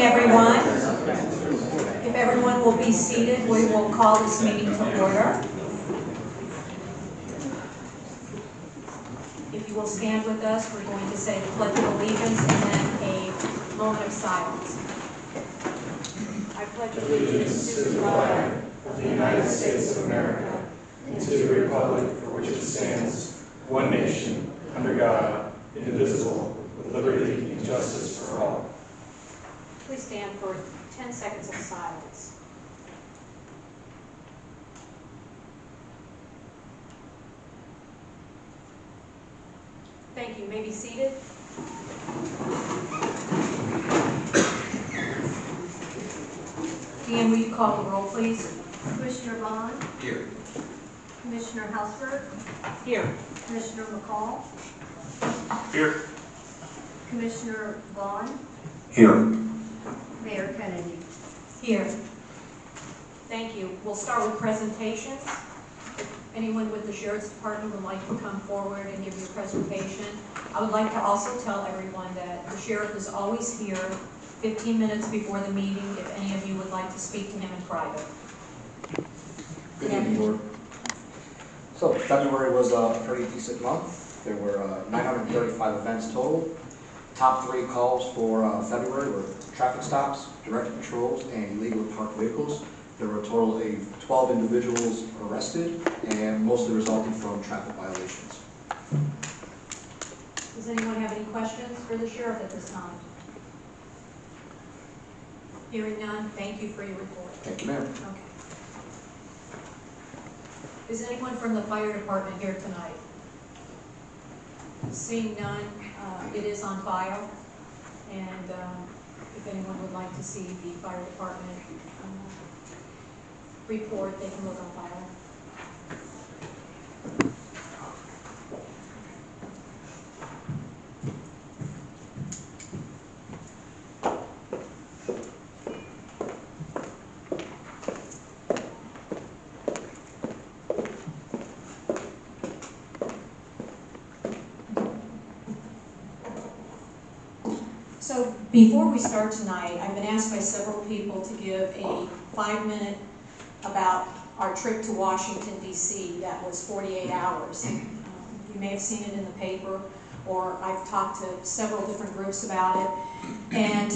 everyone. If everyone will be seated, we will call this meeting to order. If you will stand with us, we're going to say the Pledge of Allegiance and then a moment of silence. I pledge allegiance to the flag of the United States of America and to the republic for which it stands, one nation, under God, indivisible, with liberty and justice for all. Please stand for 10 seconds of silence. Thank you. You may be seated. Deanne, will you call the roll, please? Commissioner Bond? Here. Commissioner Hausberg? Here. Commissioner McCall? Here. Commissioner Vaughn? Here. Mayor Kennedy? Here. Thank you. We'll start with presentations. If anyone with the Sheriff's Department would like to come forward and give you a presentation. I would like to also tell everyone that the Sheriff is always here 15 minutes before the meeting if any of you would like to speak to him in private. Good evening, Board. So February was a pretty decent month. There were 935 events total. Top 3 calls for February were traffic stops, direct patrols, and illegally parked vehicles. There were a total of 12 individuals arrested, and mostly resulting from traffic violations. Does anyone have any questions for the Sheriff at this time? Hearing none, thank you for your report. Thank you, ma'am. Okay. Is anyone from the Fire Department here tonight? Seeing none, it is on file, and if anyone would like to see the Fire Department report, they can look on file. So before we start tonight, I've been asked by several people to give a 5-minute about our trip to Washington, D.C. That was 48 hours. You may have seen it in the paper, or I've talked to several different groups about it. And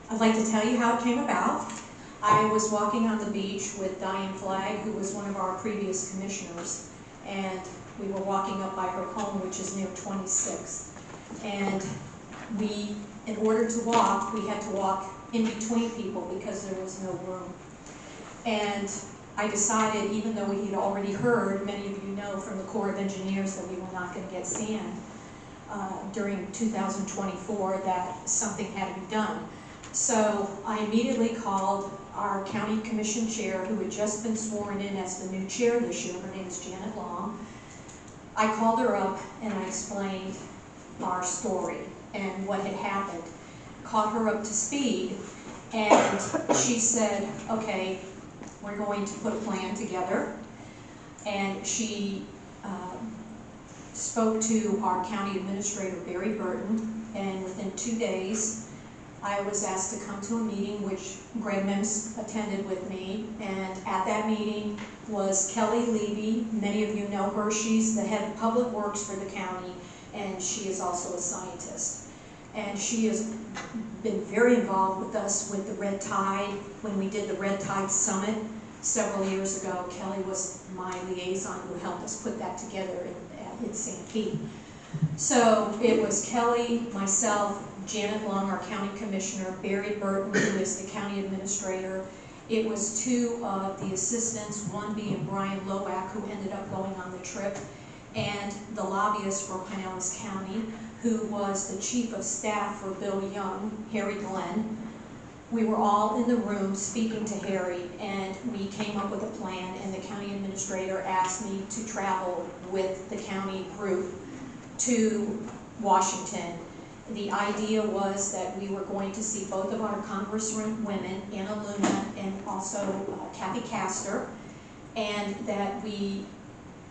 I'd like to tell you how it came about. I was walking on the beach with Diane Flagg, who was one of our previous commissioners, and we were walking up by her home, which is near 26th. And in order to walk, we had to walk in between people because there was no room. And I decided, even though we had already heard, many of you know from the Corps of Engineers, that we were not going to get sand during 2024, that something had to be done. So I immediately called our county commission chair, who had just been sworn in as the new chair this year. Her name is Janet Long. I called her up and I explained our story and what had happened, caught her up to speed, and she said, okay, we're going to put a plan together. And she spoke to our county administrator, Barry Burton, and within 2 days, I was asked to come to a meeting which Greg Mims attended with me, and at that meeting was Kelly Levy. Many of you know her. She's the head of public works for the county, and she is also a scientist. And she has been very involved with us with the Red Tide. When we did the Red Tide Summit several years ago, Kelly was my liaison who helped us put that together in St. Pete. So it was Kelly, myself, Janet Long, our county commissioner, Barry Burton, who is the county administrator. It was 2 of the assistants, one being Brian Lowack, who ended up going on the trip, and the lobbyist for Pinellas County, who was the chief of staff for Bill Young, Harry Glenn. We were all in the room speaking to Harry, and we came up with a plan, and the county administrator asked me to travel with the county group to Washington. The idea was that we were going to see both of our congresswomen, Anna Luna and also Kathy Castor, and that we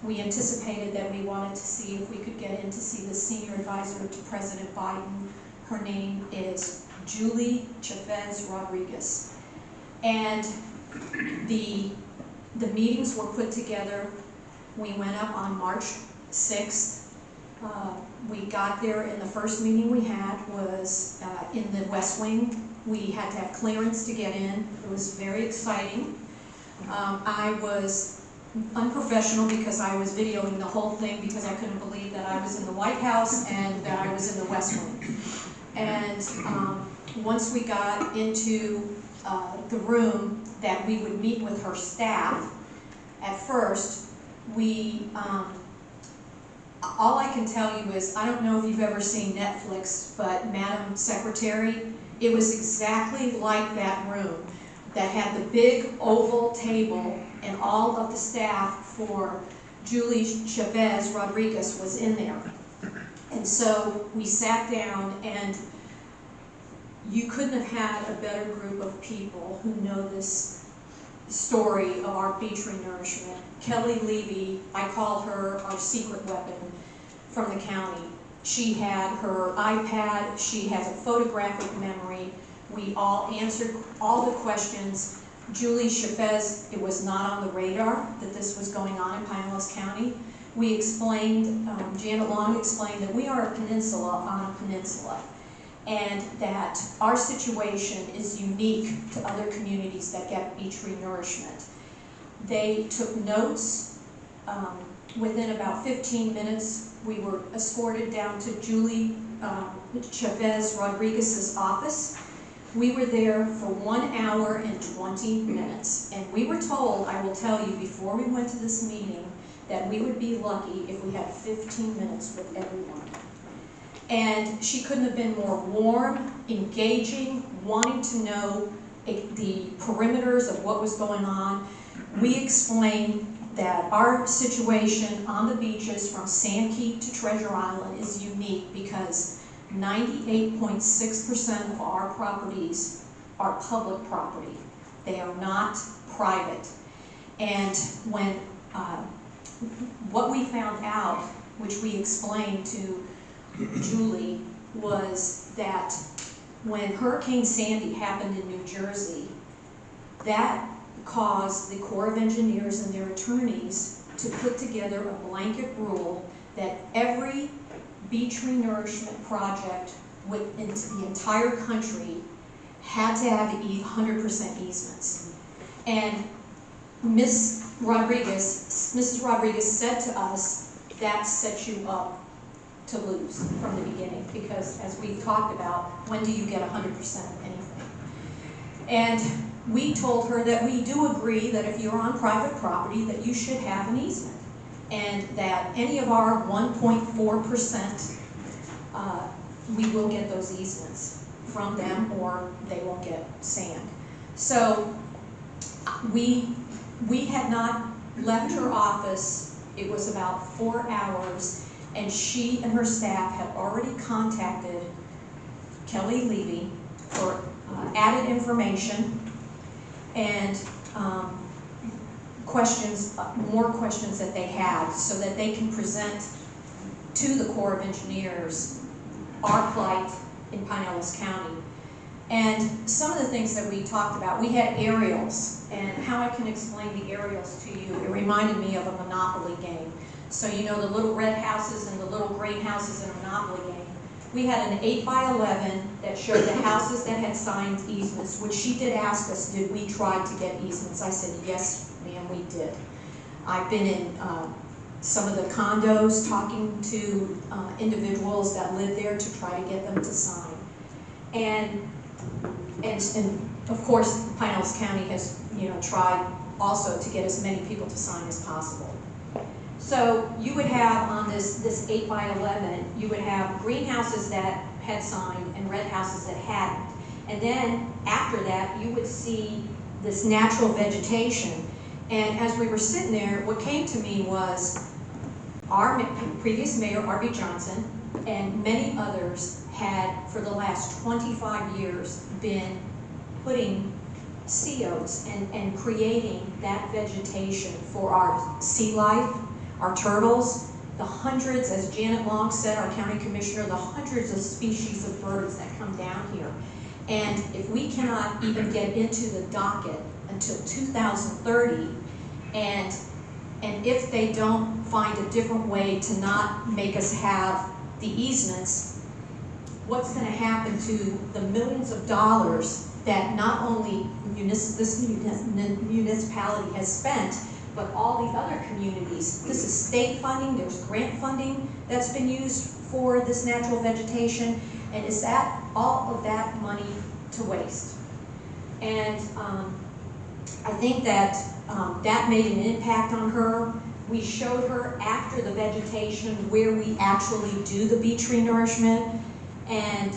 anticipated that we wanted to see if we could get in to see the senior advisor to President Biden. Her name is Julie Chavez Rodriguez. And the meetings were put together. We went up on March 6th. We got there, and the first meeting we had was in the West Wing. We had to have clearance to get in. It was very exciting. I was unprofessional because I was videoing the whole thing because I couldn't believe that I was in the White House and that I was in the West Wing. And once we got into the room that we would meet with her staff, at first, all I can tell you is, I don't know if you've ever seen Netflix, but Madam Secretary, it was exactly like that room that had the big oval table, and all of the staff for Julie Chavez Rodriguez was in there. And so we sat down, and you couldn't have had a better group of people who know this story of our beach renourishment. Kelly Levy, I called her our secret weapon from the county. She had her iPad, she has a photographic memory. We all answered all the questions. Julie Chavez, it was not on the radar that this was going on in Pinellas County. We explained, Janet Long explained that we are a peninsula on a peninsula, and that our situation is unique to other communities that get beach renourishment. They took notes. Within about 15 minutes, we were escorted down to Julie Chavez Rodriguez's office. We were there for 1 hour and 20 minutes, and we were told, I will tell you, before we went to this meeting, that we would be lucky if we had 15 minutes with everyone. And she couldn't have been more warm, engaging, wanting to know the perimeters of what was going on. We explained that our situation on the beaches from Sandkey to Treasure Island is unique because 98.6% of our properties are public property. They are not private. And when what we found out, which we explained to Julie, was that when Hurricane Sandy happened in New Jersey, that caused the Corps of Engineers and their attorneys to put together a blanket rule that every beach renourishment project within the entire country had to have 100% easements. And Mrs. Rodriguez said to us, that sets you up to lose from the beginning, because as we've talked about, when do you get 100% of anything? And we told her that we do agree that if you're on private property that you should have an easement, and that any of our 1.4%, we will get those easements from them, or they won't get sand. So we had not left her office. It was about 4 hours, and she and her staff had already contacted Kelly Levy for added information and more questions that they had, so that they can present to the Corps of Engineers our plight in Pinellas County. And some of the things that we talked about, we had aerials, and how I can explain the aerials to you, it reminded me of a Monopoly game. So you know the little red houses and the little green houses in a Monopoly game. We had an 8x11 that showed the houses that had signed easements, which she did ask us, did we try to get easements? I said, yes, ma'am, we did. I've been in some of the condos talking to individuals that live there to try to get them to sign. And of course, Pinellas County has tried also to get as many people to sign as possible. So you would have on this 8x11, you would have greenhouses that had signed and red houses that hadn't. And then after that, you would see this natural vegetation. And as we were sitting there, what came to me was our previous mayor, R.B. Johnson, and many others had, for the last 25 years, been putting COs and creating that vegetation for our sea life, our turtles, the hundreds, as Janet Long said, our county commissioner, the hundreds of species of birds that come down here. And if we cannot even get into the docket until 2030, and if they don't find a different way to not make us have the easements, what's gonna happen to the millions of dollars that not only this municipality has spent, but all the other communities? This is state funding, there's grant funding that's been used for this natural vegetation, and is that all of that money to waste? And I think that that made an impact on her. We showed her after the vegetation where we actually do the bee tree nourishment, and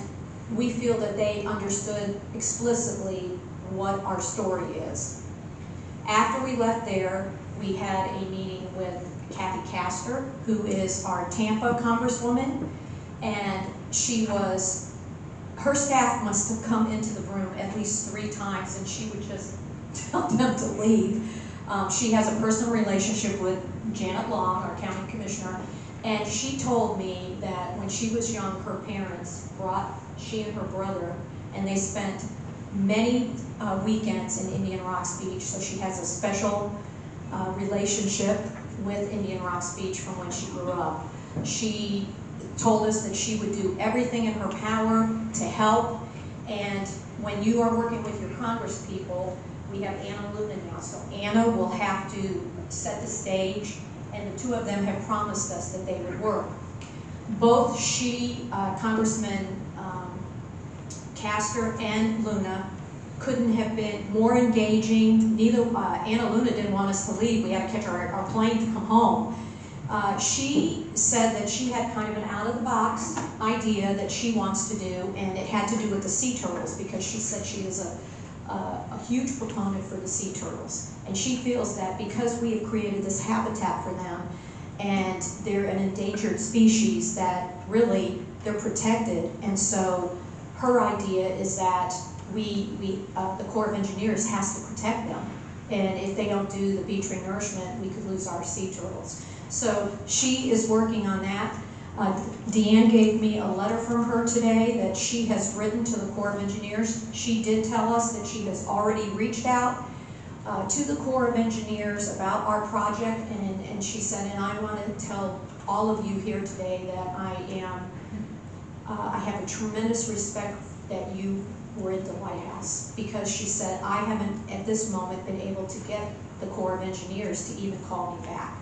we feel that they understood explicitly what our story is. After we left there, we had a meeting with Kathy Castor, who is our Tampa Congresswoman, and her staff must have come into the room at least 3 times, and she would just tell them to leave. She has a personal relationship with Janet Long, our county commissioner, and she told me that when she was young, her parents brought she and her brother, and they spent many weekends in Indian Rocks Beach, so she has a special relationship with Indian Rocks Beach from when she grew up. She told us that she would do everything in her power to help, and when you are working with your Congress people, we have Anna Luna now, so Anna will have to set the stage, and the 2 of them have promised us that they would work. Both Congressman Castor and Luna couldn't have been more engaging. Neither Anna Luna didn't want us to leave. We had to catch our plane to come home. She said that she had kind of an out-of-the-box idea that she wants to do, and it had to do with the sea turtles, because she said she is a huge proponent for the sea turtles. And she feels that because we have created this habitat for them, and they're an endangered species, that really they're protected. And so her idea is that the Corps of Engineers has to protect them. And if they don't do the bee tree nourishment, we could lose our sea turtles. So she is working on that. Deanne gave me a letter from her today that she has written to the Corps of Engineers. She did tell us that she has already reached out to the Corps of Engineers about our project, and she said, and I want to tell all of you here today that I have a tremendous respect that you were at the White House, because she said, I haven't at this moment been able to get the Corps of Engineers to even call me back.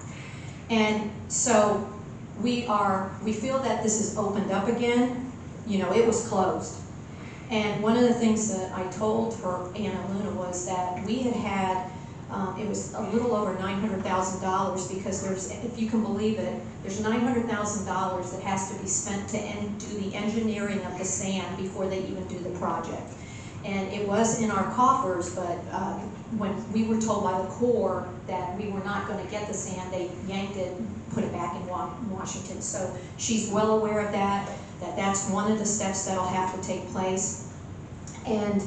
And so we feel that this is opened up again. You know, it was closed. And one of the things that I told her, Anna Luna, was that we had it was a little over $900,000, because there's, if you can believe it, there's $900,000 that has to be spent to do the engineering of the sand before they even do the project. And it was in our coffers, but when we were told by the Corps that we were not going to get the sand, they yanked it and put it back in Washington. So she's well aware of that, that's one of the steps that'll have to take place. And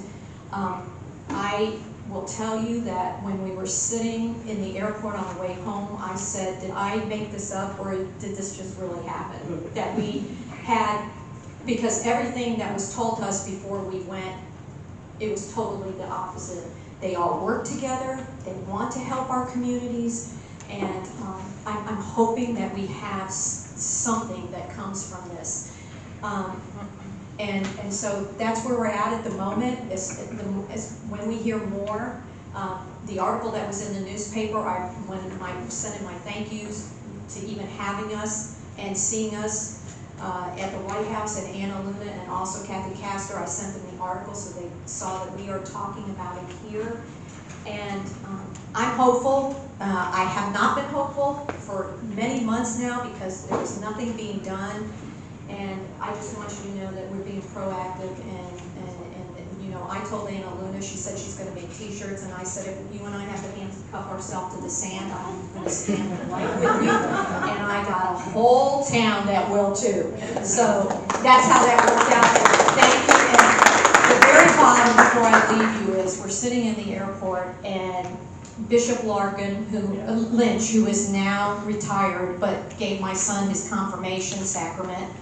I will tell you that when we were sitting in the airport on the way home, I said, did I make this up, or did this just really happen? That we had, because everything that was told to us before we went, it was totally the opposite. They all work together, they want to help our communities, and I'm hoping that we have something that comes from this. And so that's where we're at the moment. When we hear more, the article that was in the newspaper, when sending my thank yous to even having us and seeing us at the White House, and Anna Luna and also Kathy Castor, I sent them the article so they saw that we are talking about it here. And I'm hopeful. I have not been hopeful for many months now, because there was nothing being done. And I just want you to know that we're being proactive, and you know, I told Anna Luna, she said she's going to make t-shirts, and I said, if you and I have to handcuff ourselves to the sand, I'm going to stand right with you. And I got a whole town that will too. So that's how that worked out. Thank you. And the very bottom, before I leave you, is we're sitting in the airport, and Bishop Lynch, who is now retired but gave my son his confirmation sacrament,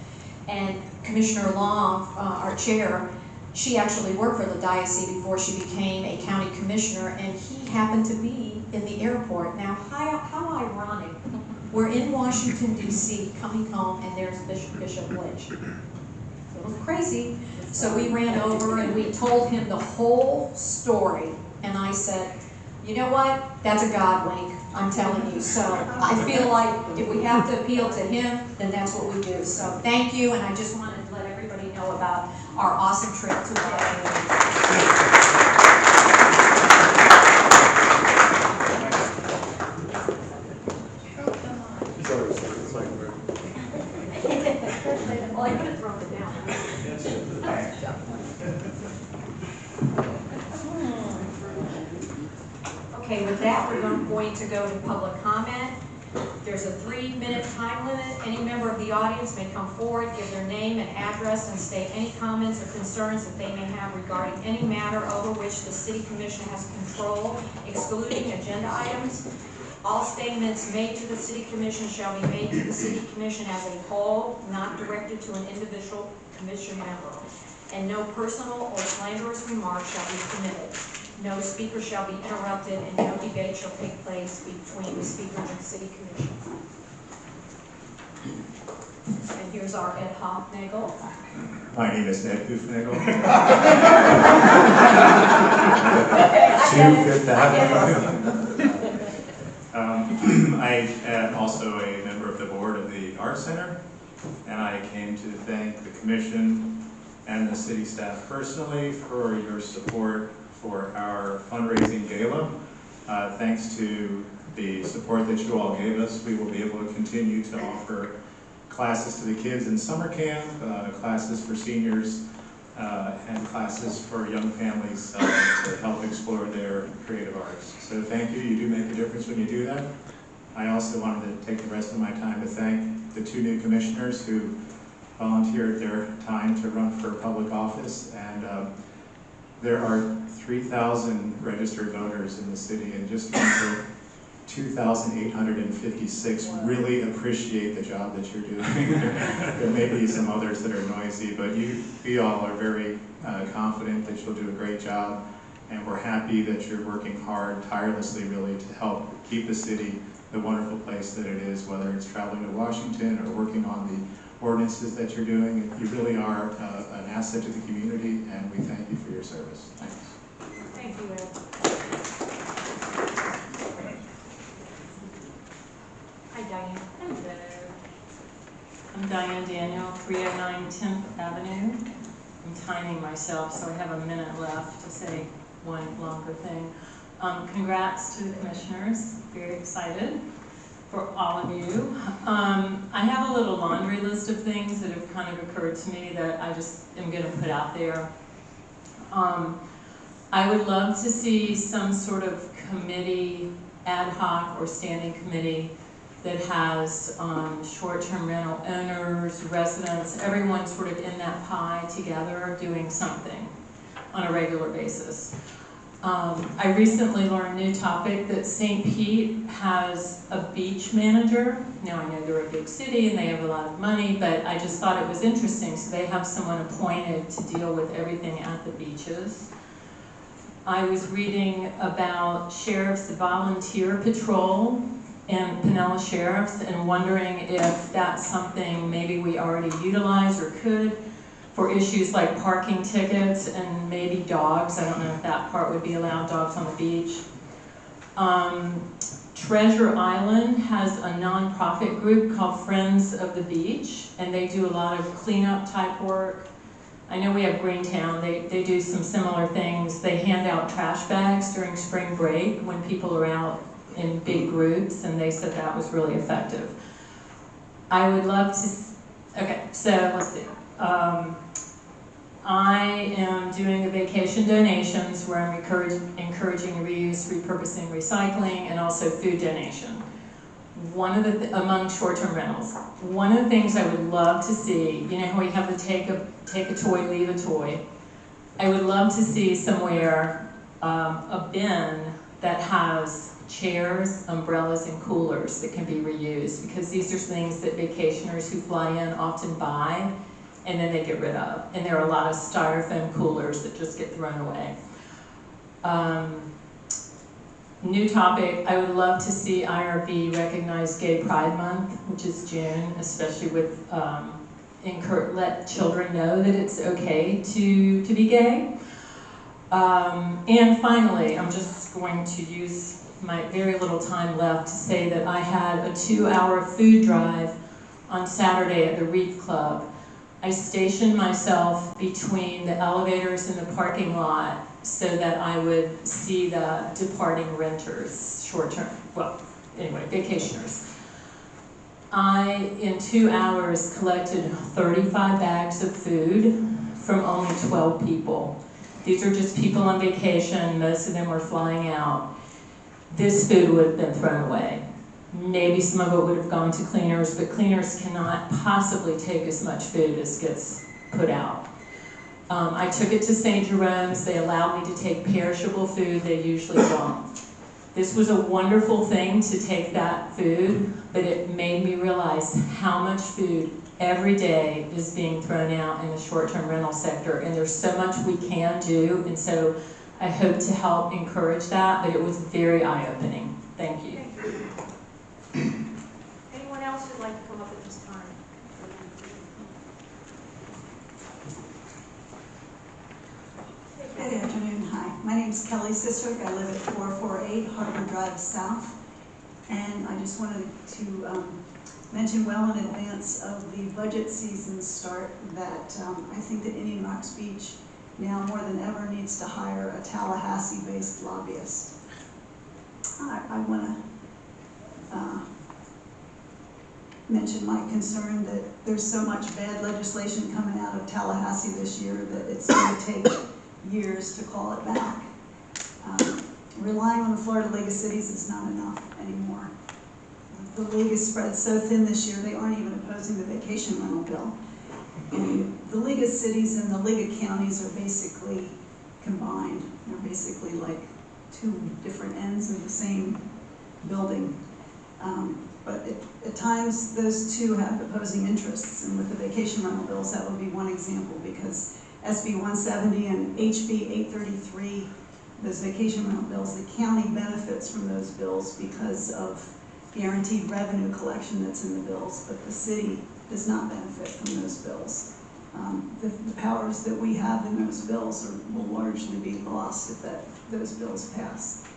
and Commissioner Long, our chair, she actually worked for the diocese before she became a county commissioner, and he happened to be in the airport. Now, how ironic. We're in Washington, D.C., coming home, and there's Bishop Lynch. A little crazy. So we ran over and we told him the whole story. And I said, you know what? That's a God wink, I'm telling you. So I feel like if we have to appeal to him, then that's what we do. So thank you, and I just wanted to let everybody know about our awesome trip to Washington. Well, I could have thrown it down. Okay, with that, we're going to go to public comment. There's a 3-minute time limit. Any member of the audience may come forward, give their name and address, and state any comments or concerns that they may have regarding any matter over which the City Commission has control, excluding agenda items. All statements made to the City Commission shall be made to the City Commission as a whole, not directed to an individual commission member. And no personal or slanderous remarks shall be permitted. No speaker shall be interrupted, and no debate shall take place between the speaker and the City Commission. And here's our Ed Hoffnagel. My name is Ed Hoofnagel. Too good to have you. I am also a member of the board of the Art Center, and I came to thank the commission and the city staff personally for your support for our fundraising gala. Thanks to the support that you all gave us, we will be able to continue to offer classes to the kids in summer camp, classes for seniors, and classes for young families to help explore their creative arts. So thank you. You do make a difference when you do that. I also wanted to take the rest of my time to thank the 2 new commissioners who volunteered their time to run for public office. And there are 3,000 registered voters in the city, and just under 2,856 really appreciate the job that you're doing. There may be some others that are noisy, but we all are very confident that you'll do a great job, and we're happy that you're working hard, tirelessly really, to help keep the city the wonderful place that it is, whether it's traveling to Washington or working on the ordinances that you're doing. You really are an asset to the community, and we thank you for your service. Thanks. Thank you, Ed. Hi, Diane. Hello. I'm Diane Daniel, 309 10th Avenue. I'm timing myself, so I have a minute left to say one longer thing. Congrats to the commissioners. Very excited for all of you. I have a little laundry list of things that have kind of occurred to me that I just am going to put out there. I would love to see some sort of committee, ad hoc or standing committee, that has short-term rental owners, residents, everyone sort of in that pie together doing something on a regular basis. I recently learned a new topic that St. Pete has a beach manager. Now I know they're a big city and they have a lot of money, but I just thought it was interesting. So they have someone appointed to deal with everything at the beaches. I was reading about sheriff's volunteer patrol and Pinella Sheriffs, and wondering if that's something maybe we already utilize or could for issues like parking tickets and maybe dogs. I don't know if that part would be allowed, dogs on the beach. Treasure Island has a nonprofit group called Friends of the Beach, and they do a lot of cleanup type work. I know we have Greentown, they do some similar things. They hand out trash bags during spring break when people are out in big groups, and they said that was really effective. I would love to, okay, so let's see. I am doing the vacation donations where I'm encouraging reuse, repurposing, recycling, and also food donation. One of the, among short-term rentals, one of the things I would love to see, you know how we have the take a toy, leave a toy. I would love to see somewhere a bin that has chairs, umbrellas, and coolers that can be reused, because these are things that vacationers who fly in often buy, and then they get rid of. And there are a lot of styrofoam coolers that just get thrown away. New topic, I would love to see IRB recognize Gay Pride Month, which is June, especially with, let children know that it's okay to be gay. And finally, I'm just going to use my very little time left to say that I had a 2-hour food drive on Saturday at the Reef Club. I stationed myself between the elevators in the parking lot so that I would see the departing renters, short-term, well, anyway, vacationers. I, in 2 hours, collected 35 bags of food from only 12 people. These are just people on vacation, most of them were flying out. This food would have been thrown away. Maybe some of it would have gone to cleaners, but cleaners cannot possibly take as much food as gets put out. I took it to St. Jerome's. They allowed me to take perishable food. They usually don't. This was a wonderful thing to take that food, but it made me realize how much food every day is being thrown out in the short-term rental sector, and there's so much we can do, and so I hope to help encourage that, but it was very eye-opening. Thank you. Thank you. Anyone else who'd like to come up at this time? Good afternoon, hi. My name is Kelly Sistrick. I live at 448 Harbor Drive South. And I just wanted to mention well in advance of the budget season start that I think that Indian Rocks Beach now more than ever needs to hire a Tallahassee-based lobbyist. I want to mention my concern that there's so much bad legislation coming out of Tallahassee this year that it's going to take years to call it back. Relying on the Florida League of Cities is not enough anymore. The league is spread so thin this year, they aren't even opposing the vacation rental bill. And the League of Cities and the League of Counties are basically combined. They're basically like two different ends of the same building. But at times, those two have opposing interests. And with the vacation rental bills, that would be one example, because SB 170 and HB 833, those vacation rental bills, the county benefits from those bills because of guaranteed revenue collection that's in the bills, but the city does not benefit from those bills. The powers that we have in those bills will largely be lost if those bills pass.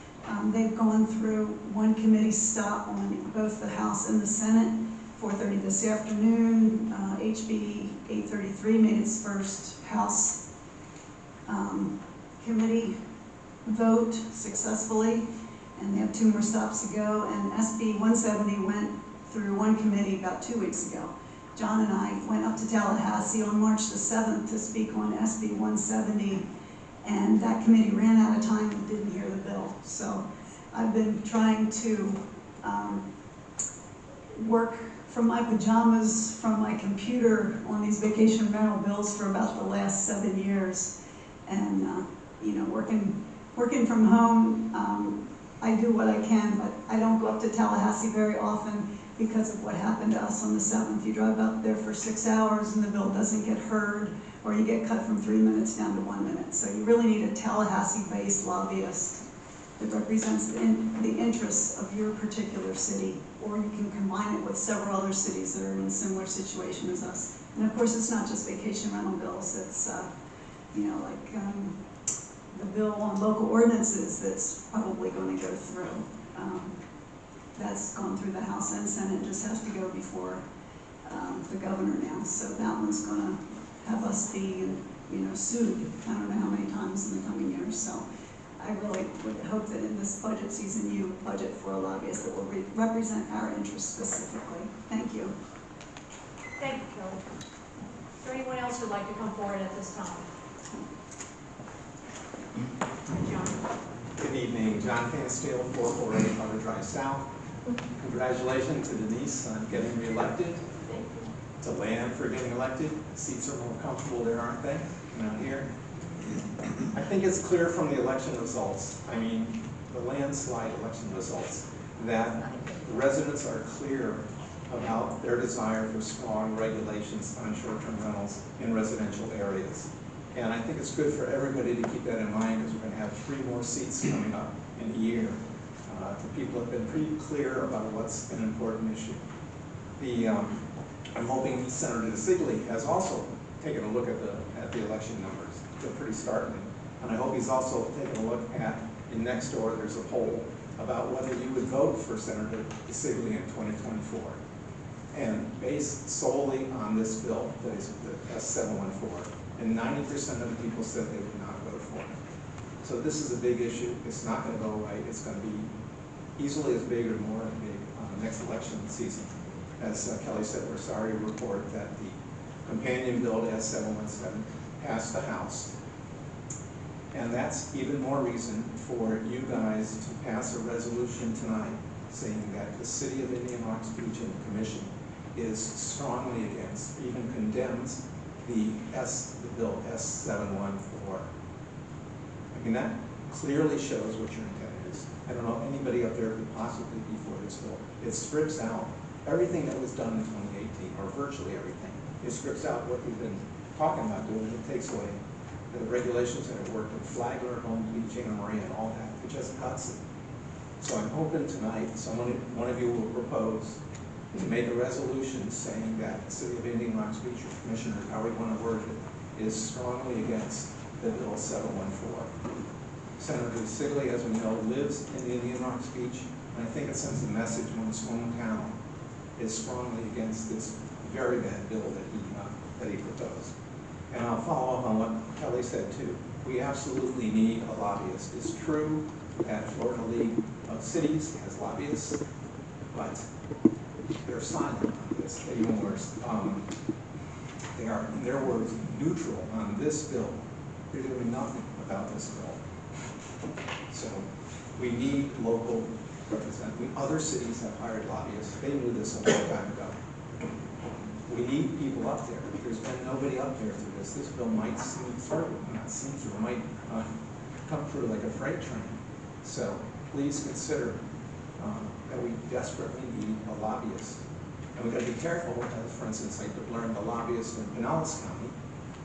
They've gone through one committee stop on both the House and the Senate. 4:30 this afternoon, HB 833 made its first House committee vote successfully, and they have 2 more stops to go. And SB 170 went through one committee about 2 weeks ago. John and I went up to Tallahassee on March the 7th to speak on SB 170, and that committee ran out of time and didn't hear the bill. So I've been trying to work from my pajamas, from my computer on these vacation rental bills for about the last 7 years. And you know, working from home, I do what I can, but I don't go up to Tallahassee very often because of what happened to us on the 7th. You drive up there for 6 hours and the bill doesn't get heard, or you get cut from 3 minutes down to 1 minute. So you really need a Tallahassee-based lobbyist that represents the interests of your particular city, or you can combine it with several other cities that are in a similar situation as us. And of course, it's not just vacation rental bills. It's you know, like the bill on local ordinances that's probably going to go through. That's gone through the House and Senate, just has to go before the governor now. So that one's going to have us be, you know, sued. I don't know how many times in the coming years. So I really would hope that in this budget season you budget for a lobbyist that will represent our interests specifically. Thank you. Thank you, Kelly. Is there anyone else who'd like to come forward at this time? John. Good evening, John Fansteel, 448 Harbor Drive South. Congratulations to Denise on getting reelected. To Lan for getting elected. The seats are more comfortable there, aren't they? Not here. I think it's clear from the election results, I mean, the landslide election results, that the residents are clear about their desire for strong regulations on short-term rentals in residential areas. And I think it's good for everybody to keep that in mind, because we're going to have 3 more seats coming up in a year. The people have been pretty clear about what's an important issue. I'm hoping Senator DeSigley has also taken a look at the election numbers. They're pretty startling. And I hope he's also taken a look at, in next door, there's a poll about whether you would vote for Senator DeSigley in 2024. And based solely on this bill, that is the S714. And 90% of the people said they would not vote for it. So this is a big issue. It's not going to go away. It's going to be easily as big or more big next election season. As Kelly said, we're sorry to report that the companion bill to S717 passed the House. And that's even more reason for you guys to pass a resolution tonight saying that the City of Indian Rocks Beach and the Commission is strongly against, even condemns the bill S714. I mean, that clearly shows what your intent is. I don't know anybody up there could possibly be for this bill. It strips out everything that was done in 2018, or virtually everything. It strips out what we've been talking about doing. It takes away the regulations that have worked in Flagler, Home Beach, Anna Maria, and all that. It just cuts it. So I'm hoping tonight one of you will propose to make a resolution saying that the City of Indian Rocks Beach, or Commissioner, however you want to word it, is strongly against the bill 714. Senator DeSigley, as we know, lives in Indian Rocks Beach, and I think it sends a message when his hometown is strongly against this very bad bill that he proposed. And I'll follow up on what Kelly said too. We absolutely need a lobbyist. It's true that Florida League of Cities has lobbyists, but they're silent on this. Even worse, they are, in their words, neutral on this bill. They're doing nothing about this bill. So we need local representatives. Other cities have hired lobbyists. They knew this a long time ago. We need people up there. There's been nobody up there through this. This bill might seem through, not seem through, it might come through like a freight train. So please consider that we desperately need a lobbyist. And we've got to be careful, as for instance, I learned the lobbyist in Pinellas County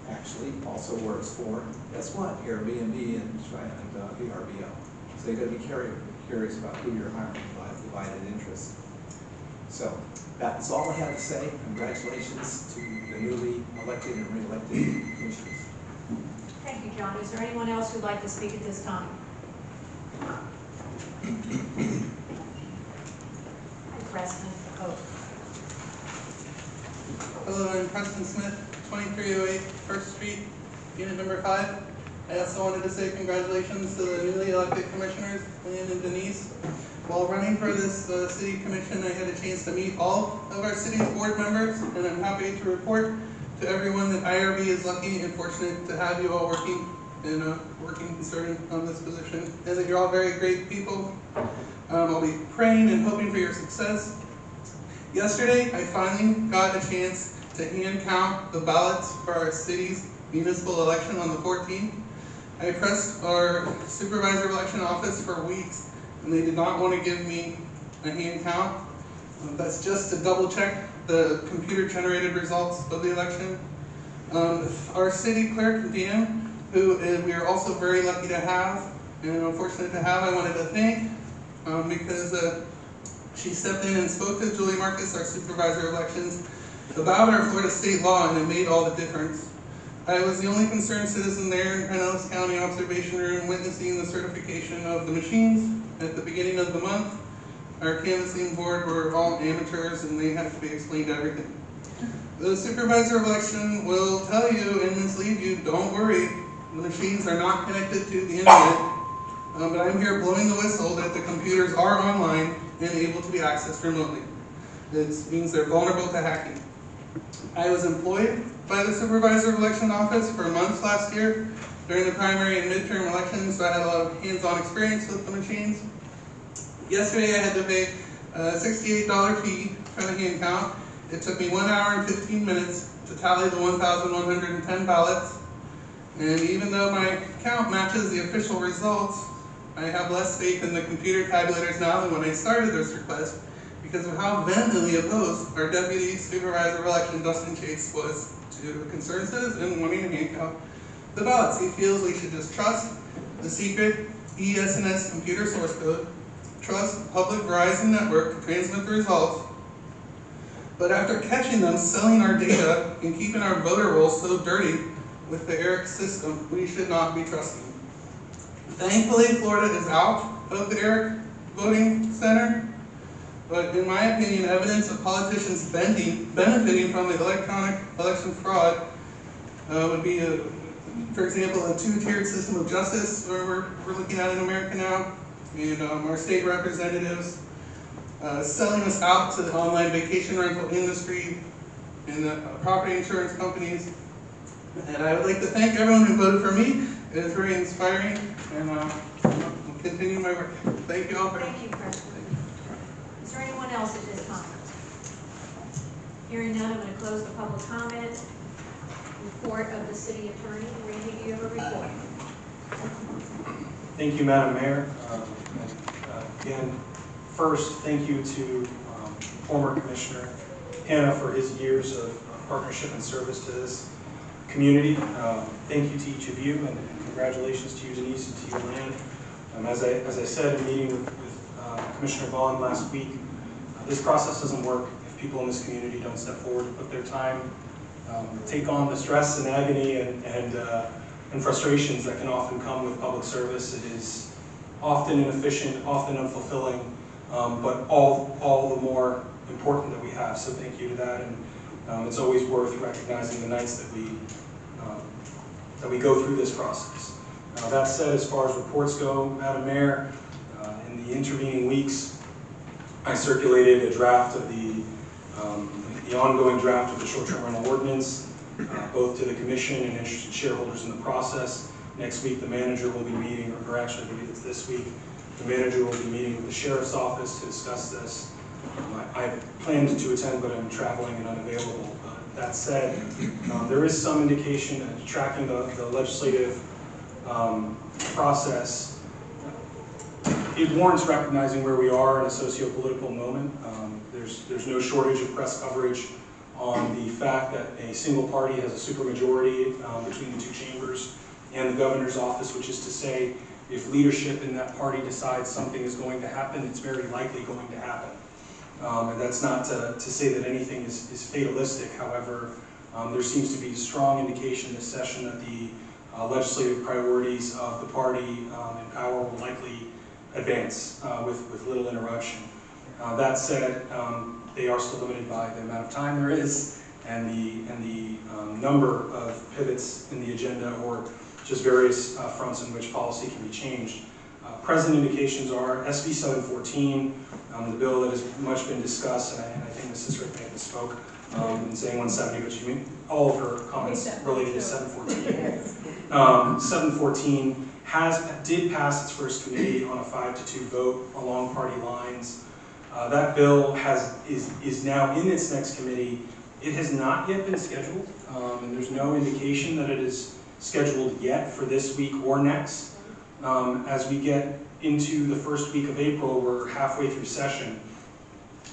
actually also works for, guess what, Airbnb and VRBO. So you've got to be curious about who you're hiring by divided interest. So that's all I have to say. Congratulations to the newly elected and re-elected commissioners. Thank you, John. Is there anyone else who'd like to speak at this time? Hi, Preston. Oh. Hello, I'm Preston Smith, 2308 First Street, Unit number 5. I also wanted to say congratulations to the newly elected commissioners, Lynn and Denise. While running for this city commission, I had a chance to meet all of our city's board members, and I'm happy to report to everyone that IRB is lucky and fortunate to have you all working and serving on this position, and that you're all very great people. I'll be praying and hoping for your success. Yesterday, I finally got a chance to hand count the ballots for our city's municipal election on the 14th. I pressed our supervisor election office for weeks, and they did not want to give me a hand count. That's just to double check the computer generated results of the election. Our city clerk, Dan, who we are also very lucky to have, and unfortunate to have, I wanted to thank, because she stepped in and spoke to Julie Marcus, our supervisor of elections, about our Florida state law, and it made all the difference. I was the only concerned citizen there in Pinellas County Observation Room witnessing the certification of the machines at the beginning of the month. Our canvassing board were all amateurs and they had to be explained everything. The supervisor of election will tell you and mislead you, don't worry, the machines are not connected to the internet, but I'm here blowing the whistle that the computers are online and able to be accessed remotely. This means they're vulnerable to hacking. I was employed by the supervisor of election office for months last year during the primary and midterm elections, so I had a lot of hands-on experience with the machines. Yesterday I had to pay a $68 fee for the hand count. It took me 1 hour and 15 minutes to tally the 1,110 ballots. And even though my count matches the official results, I have less faith in the computer tabulators now than when I started this request, because of how vehemently opposed our Deputy Supervisor of Election, Dustin Chase, was to a concerned citizen wanting to handcuff the ballots. He feels we should just trust the secret ES&S computer source code, trust public Verizon network to transmit the results, but after catching them selling our data and keeping our voter rolls so dirty with the ERIC system, we should not be trusting. Thankfully, Florida is out of the ERIC voting center, but in my opinion, evidence of politicians benefiting from the electronic election fraud would be, for example, a two-tiered system of justice where we're looking at in America now, and our state representatives selling us out to the online vacation rental industry and the property insurance companies. And I would like to thank everyone who voted for me. It is very inspiring, and I'll continue my work. Thank you all very much. Thank you, Preston. Is there anyone else at this time? Hearing none, I'm going to close the public comment. Report of the city attorney. Randy, do you have a report? Thank you, Madam Mayor. Again, first, thank you to former Commissioner Hanna for his years of partnership and service to this community. Thank you to each of you, and congratulations to you, Denise, and to you, Lan. As I said in a meeting with Commissioner Vaughn last week, this process doesn't work if people in this community don't step forward and put their time, take on the stress and agony and frustrations that can often come with public service. It is often inefficient, often unfulfilling, but all the more important that we have. So thank you to that, and it's always worth recognizing the nights that we go through this process. That said, as far as reports go, Madam Mayor, in the intervening weeks, I circulated a draft of the ongoing draft of the short-term rental ordinance, both to the commission and interested shareholders in the process. Next week, the manager will be meeting, or actually I believe it's this week, the manager will be meeting with the sheriff's office to discuss this. I planned to attend, but I'm traveling and unavailable. That said, there is some indication that tracking the legislative process, it warrants recognizing where we are in a socio-political moment. There's no shortage of press coverage on the fact that a single party has a supermajority between the two chambers and the governor's office, which is to say, if leadership in that party decides something is going to happen, it's very likely going to happen. And that's not to say that anything is fatalistic. However, there seems to be strong indication this session that the legislative priorities of the party in power will likely advance with little interruption. That said, they are still limited by the amount of time there is and the number of pivots in the agenda or just various fronts in which policy can be changed. Present indications are SB 714, the bill that has much been discussed, and I think Mrs. Rick may have misspoke in saying 170, but she mean all of her comments related to 714. 714 did pass its first committee on a 5-2 vote along party lines. That bill is now in its next committee. It has not yet been scheduled, and there's no indication that it is scheduled yet for this week or next. As we get into the first week of April, we're halfway through session,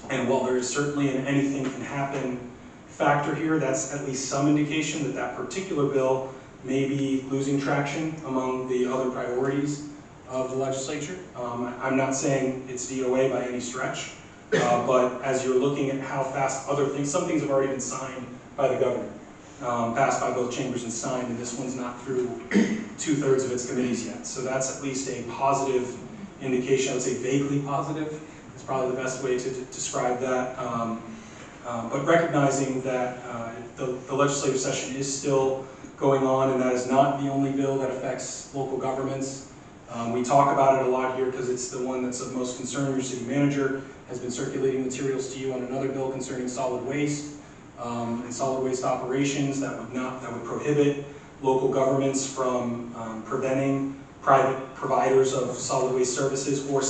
and while there is certainly an anything can happen factor here, that's at least some indication that that particular bill may be losing traction among the other priorities of the legislature. I'm not saying it's DOA by any stretch, but as you're looking at how fast other things, some things have already been signed by the governor, passed by both chambers and signed, and this one's not through 2/3 of its committees yet. So that's at least a positive indication. I would say vaguely positive is probably the best way to describe that. But recognizing that the legislative session is still going on, and that is not the only bill that affects local governments. We talk about it a lot here because it's the one that's of most concern. Your city manager has been circulating materials to you on another bill concerning solid waste and solid waste operations that would prohibit local governments from preventing private providers of solid waste services or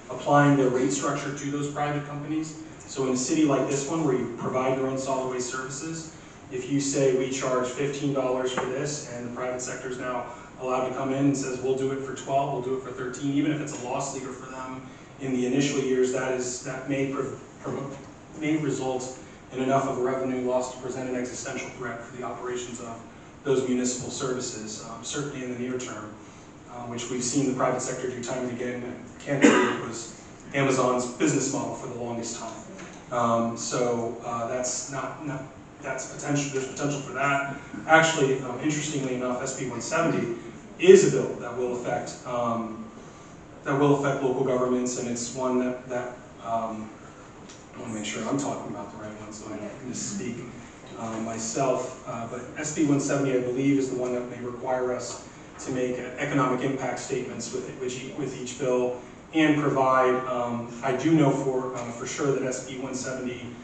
applying their rate structure to those private companies. So in a city like this one, where you provide your own solid waste services, if you say we charge $15 for this and the private sector is now allowed to come in and says we'll do it for 12, we'll do it for 13, even if it's a loss leader for them in the initial years, that may result in enough of a revenue loss to present an existential threat for the operations of those municipal services, certainly in the near term, which we've seen the private sector do time and again. Candidly, it was Amazon's business model for the longest time. That's potential. There's potential for that. Actually, interestingly enough, SB 170 is a bill that will affect local governments, and it's one that I want to make sure I'm talking about the right one, so I don't misspeak myself. But SB 170, I believe, is the one that may require us to make economic impact statements with each bill and provide. I do know for sure that SB 170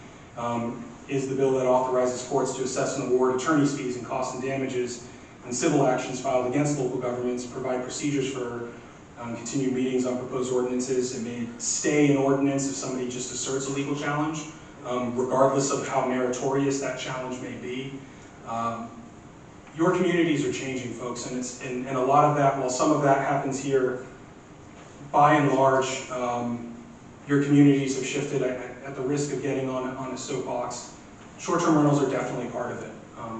is the bill that authorizes courts to assess and award attorney's fees and costs and damages and civil actions filed against local governments, provide procedures for continued meetings on proposed ordinances. It may stay an ordinance if somebody just asserts a legal challenge, regardless of how meritorious that challenge may be. Your communities are changing, folks, and a lot of that, while some of that happens here, by and large, your communities have shifted. At the risk of getting on a soapbox, short-term rentals are definitely part of it.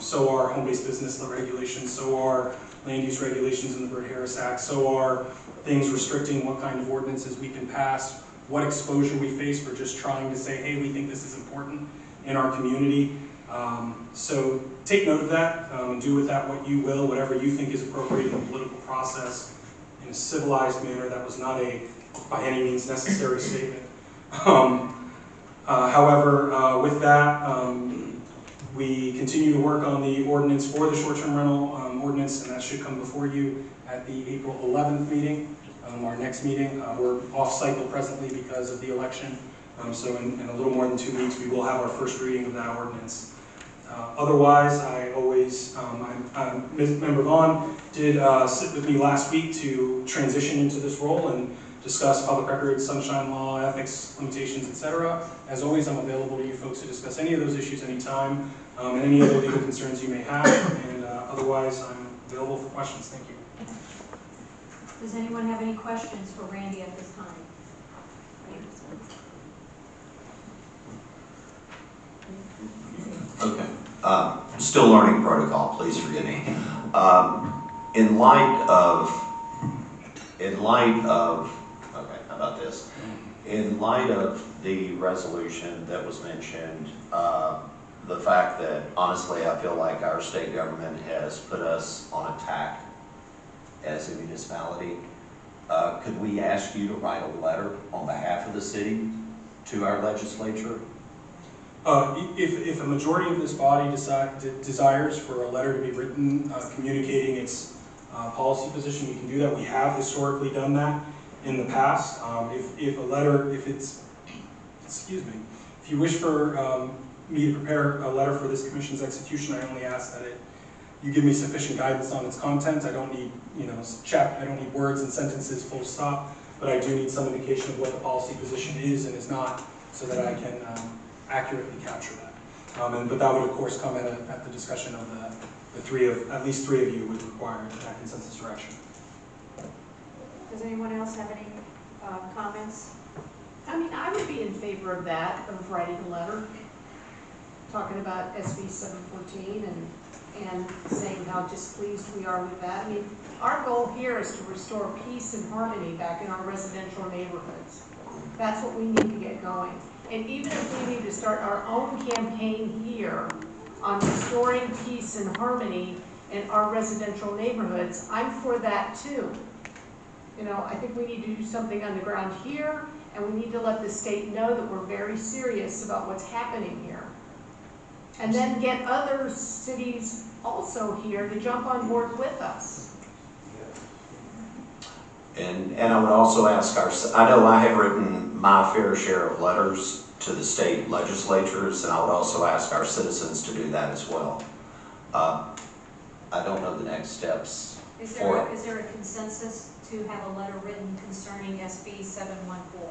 So are home-based business regulations, so are land use regulations in the Burt-Harris Act, so are things restricting what kind of ordinances we can pass, what exposure we face for just trying to say, hey, we think this is important in our community. So take note of that, and do with that what you will, whatever you think is appropriate in the political process in a civilized manner. That was not a, by any means, necessary statement. However, with that, we continue to work on the ordinance for the short-term rental ordinance, and that should come before you at the April 11th meeting, our next meeting. We're off cycle presently because of the election, so in a little more than 2 weeks we will have our first reading of that ordinance. Otherwise, I always, Member Vaughn did sit with me last week to transition into this role and discuss public records, sunshine law, ethics, limitations, etc. As always, I'm available to you folks to discuss any of those issues anytime, and any other legal concerns you may have, and otherwise, I'm available for questions. Thank you. Does anyone have any questions for Randy at this time? Okay. Still learning protocol, please forgive me. In light of, okay, how about this? In light of the resolution that was mentioned, the fact that honestly I feel like our state government has put us on attack as a municipality, could we ask you to write a letter on behalf of the city to our legislature? If a majority of this body desires for a letter to be written communicating its policy position, we can do that. We have historically done that in the past. If you wish for me to prepare a letter for this commission's execution, I only ask that you give me sufficient guidance on its content. I don't need, I don't need words and sentences full stop, but I do need some indication of what the policy position is and is not, so that I can accurately capture that. But that would, of course, come at the discussion of at least three of you would require that consensus direction. Does anyone else have any comments? I mean, I would be in favor of that, of writing a letter, talking about SB 714 and saying how displeased we are with that. I mean, our goal here is to restore peace and harmony back in our residential neighborhoods. That's what we need to get going. And even if we need to start our own campaign here on restoring peace and harmony in our residential neighborhoods, I'm for that too. I think we need to do something on the ground here, and we need to let the state know that we're very serious about what's happening here. And then get other cities also here to jump on board with us. And I would also ask I know I have written my fair share of letters to the state legislatures, and I would also ask our citizens to do that as well. I don't know the next steps. Is there a consensus to have a letter written concerning SB 714?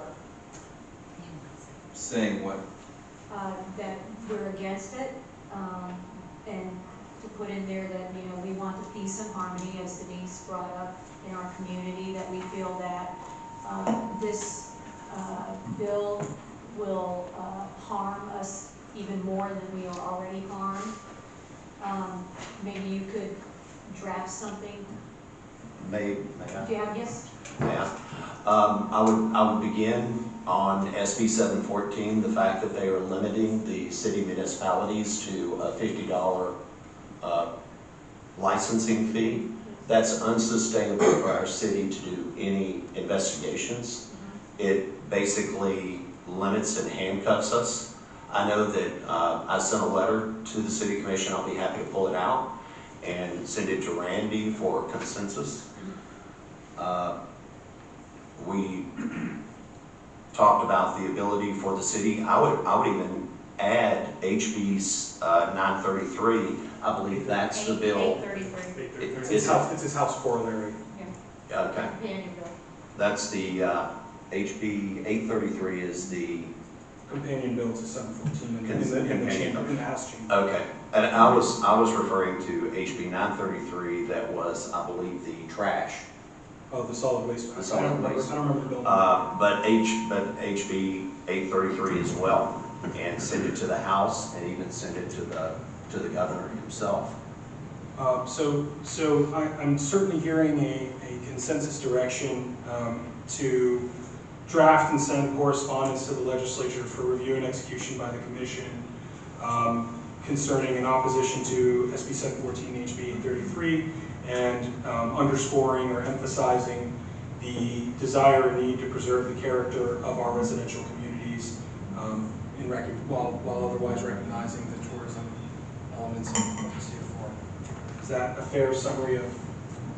Saying what? That we're against it, and to put in there that, we want the peace and harmony, as Denise brought up, in our community, that we feel that this bill will harm us even more than we are already harmed. Maybe you could draft something. May I? Do you have, yes? Yeah. I would begin on SB 714, the fact that they are limiting the city municipalities to a $50 licensing fee. That's unsustainable for our city to do any investigations. It basically limits and handcuffs us. I know that I sent a letter to the city commission. I'll be happy to pull it out and send it to Randy for consensus. We talked about the ability for the city. I would even add HB 933. I believe that's the bill. 833. It's his house corollary. Okay, Companion bill. that's the HB 833 is the, Companion bill to 714 in the chamber, in the House chamber. okay. And I was referring to HB 933 that was, I believe, the trash. Oh, the solid waste. The solid waste. I don't remember the bill. But HB 833 as well, and send it to the House and even send it to the governor himself. So I'm certainly hearing a consensus direction to draft and send correspondence to the legislature for review and execution by the commission concerning an opposition to SB 714, HB 833, and underscoring or emphasizing the desire and need to preserve the character of our residential communities while otherwise recognizing the tourism elements of the state of Florida. Is that a fair summary of,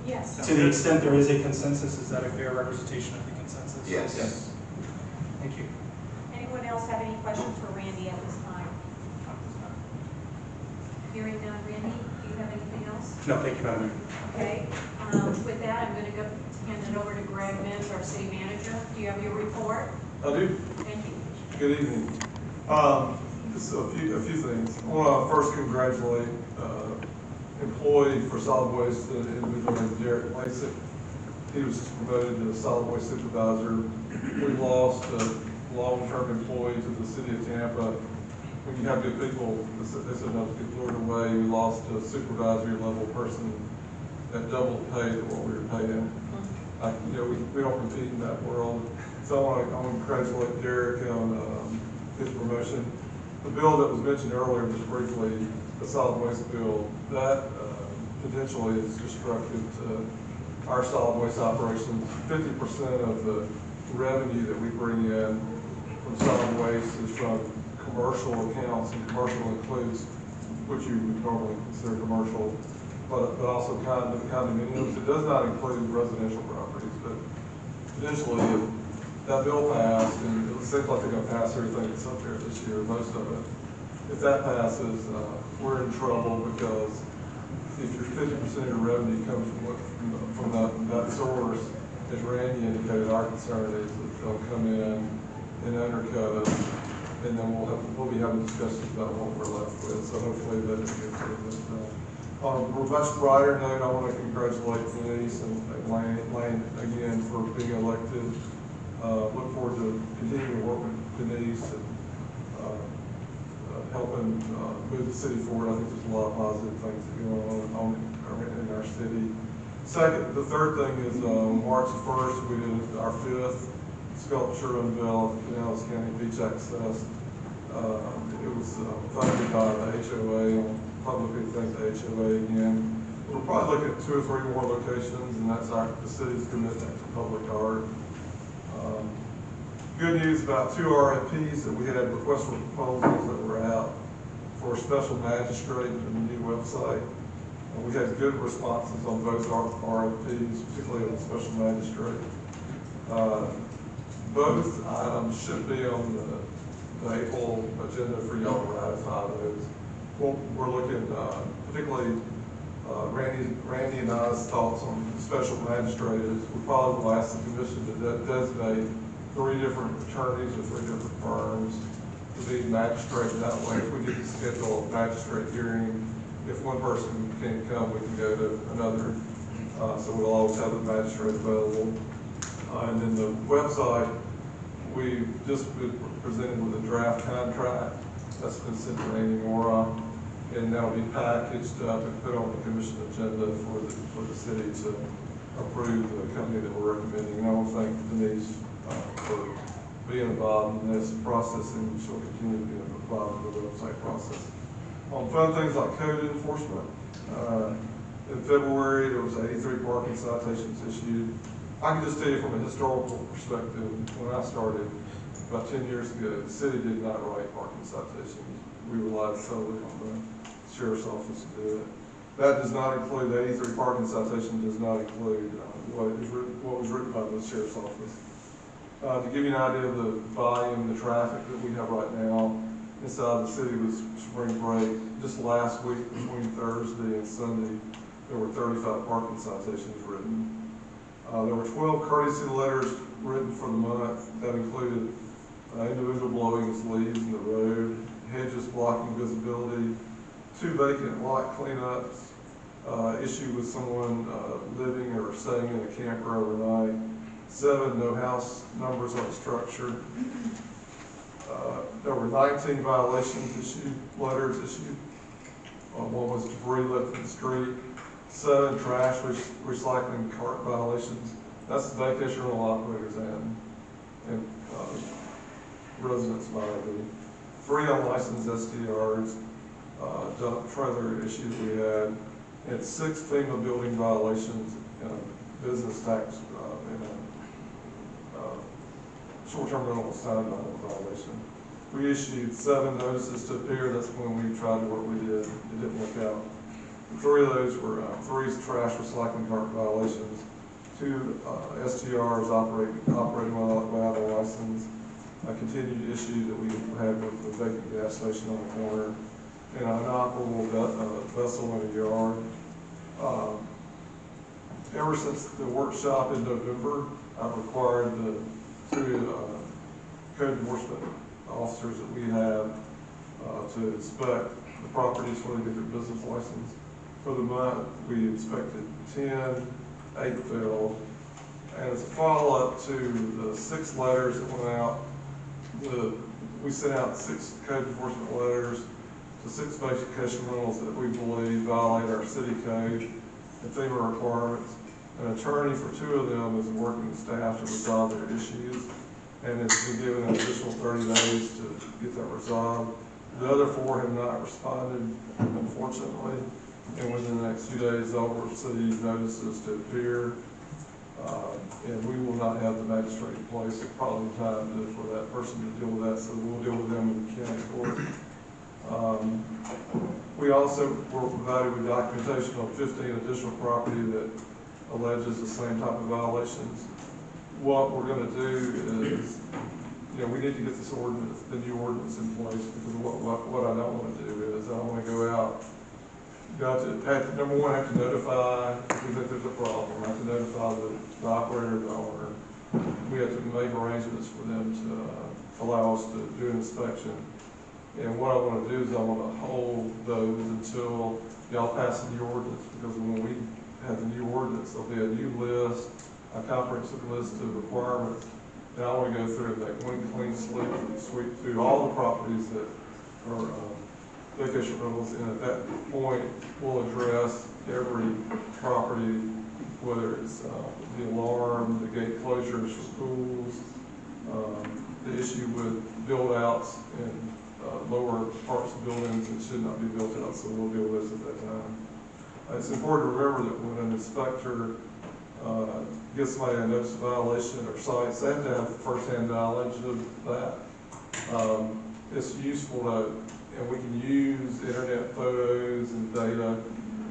Yes. to the extent there is a consensus, is that a fair representation of the consensus? Yes. Thank you. Anyone else have any questions for Randy at this time? Hearing none, Randy, do you have anything else? No, thank you, Madam Mayor. Okay, with that, I'm going to go hand it over to Greg Mims, our city manager. Do you have your report? I do. Thank you. Good evening. Just a few things. I want to first congratulate employee for solid waste, the individual named Derek Lasik. He was just promoted to solid waste supervisor. We lost a long-term employee to the city of Tampa. When you have good people, this is enough to get lured away. We lost a supervisory level person at double the pay than what we were paying. We don't compete in that world. So I want to congratulate Derek on his promotion. The bill that was mentioned earlier, just briefly, the solid waste bill, that potentially is destructive to our solid waste operations. 50% of the revenue that we bring in from solid waste is from commercial accounts, and commercial includes what you would normally consider commercial, but also condominiums. It does not include residential properties, but potentially if that bill passed, and it seems like they're going to pass everything that's up there this year, most of it. If that passes, we're in trouble, because if your 50% of your revenue comes from that source, as Randy indicated, our concern is that they'll come in and undercut us, and then we'll be having discussions about what we're left with. So hopefully that is good for this. On a much brighter note, I want to congratulate Denise and Lane again for being elected. Look forward to continuing to work with Denise and helping move the city forward. I think there's a lot of positive things going on in our city. The third thing is March 1st, we did our 5th sculpture unveil at Pinellas County Beach Access. It was funded by the HOA. I'll publicly thank the HOA again. We're probably looking at 2 or 3 more locations, and that's the city's commitment to public art. Good news about 2 RFPs that we had requests for proposals that were out for a special magistrate and a new website. We had good responses on both RFPs, particularly on the special magistrate. Both items should be on the April agenda for y'all to ratify those. We're looking, particularly Randy and I's thoughts on special magistrate is we probably will ask the commission to designate 3 different attorneys or 3 different firms to be magistrate. That way, if we need to schedule a magistrate hearing, if one person can't come, we can go to another. So we'll always have the magistrate available. And then the website, we we've just been presented with a draft contract that's been sent to Randy Mora, and that'll be packaged up and put on the commission agenda for the city to approve the company that we're recommending. And I want to thank Denise for being involved in this process, and she'll continue to be involved in the website process. On fun things like code enforcement, in February there was 83 parking citations issued. I can just tell you from a historical perspective, when I started about 10 years ago, the city did not write parking citations. We relied solely on the sheriff's office to do it. That does not include, the 83 parking citation does not include what was written by the sheriff's office. To give you an idea of the volume, the traffic that we have right now inside the city with spring break, just last week between Thursday and Sunday, there were 35 parking citations written. There were 12 courtesy letters written for the month. That included individual blowing of leaves in the road, hedges blocking visibility, 2 vacant lot cleanups, issue with someone living or staying in a camper overnight, 7 no house numbers on the structure. There were 19 violations issued, letters issued. One was debris left in the street. 7 trash recycling cart violations. That's vacation rental operators and residents violated. 3 unlicensed STRs, dump trailer issues we had, and 6 FEMA building violations, business tax, and short-term rental sign violation. We issued 7 notices to appear. That's when we tried to work we did. It didn't work out. 3 of those were 3 trash recycling cart violations, 2 STRs operating without a license, a continued issue that we had with the vacant gas station on the corner, and an inoperable vessel in a yard. Ever since the workshop in November, I've required the 2 code enforcement officers that we have to inspect the properties before they get their business license. For the month, we inspected 10, 8 failed, and as a follow-up to the 6 letters that went out, we sent out 6 code enforcement letters to 6 vacation rentals that we believe violate our city code and FEMA requirements. An attorney for 2 of them is working with staff to resolve their issues, and it's been given an additional 30 days to get that resolved. The other 4 have not responded, unfortunately, and within the next few days they'll receive notices to appear, and we will not have the magistrate in place at probably time for that person to deal with that, so we'll deal with them in the county court. We also were provided with documentation on 15 additional property that alleges the same type of violations. What we're going to do is, we need to get this ordinance, the new ordinance in place, because what I don't want to do is I don't want to go out. Number 1, have to notify if we think there's a problem. I have to notify the operator, the owner. We have to make arrangements for them to allow us to do an inspection. And what I want to do is I want to hold those until y'all pass the new ordinance, because when we have the new ordinance, there'll be a new list, a comprehensive list of requirements. And I want to go through and make one clean sweep through all the properties that are vacation rentals, and at that point, we'll address every property, whether it's the alarm, the gate closures for schools, the issue with build-outs and lower parts of buildings that should not be built out, so we'll deal with this at that time. It's important to remember that when an inspector gives somebody a notice of violation or cites, they have to have first-hand knowledge of that. It's useful to, and we can use internet photos and data.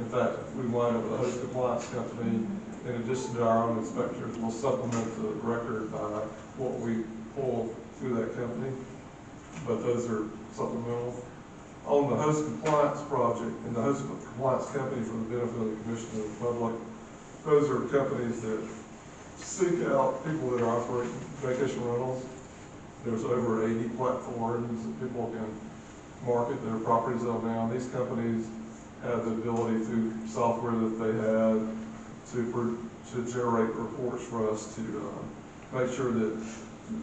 In fact, we wind up with a host compliance company. In addition to our own inspectors, we'll supplement the record by what we pull through that company. But those are supplemental. On the host compliance project and the host compliance company for the benefit of the commission and the public, those are companies that seek out people that are operating vacation rentals. There's over 80 platforms that people can market their properties on now. These companies have the ability through software that they have to generate reports for us to make sure that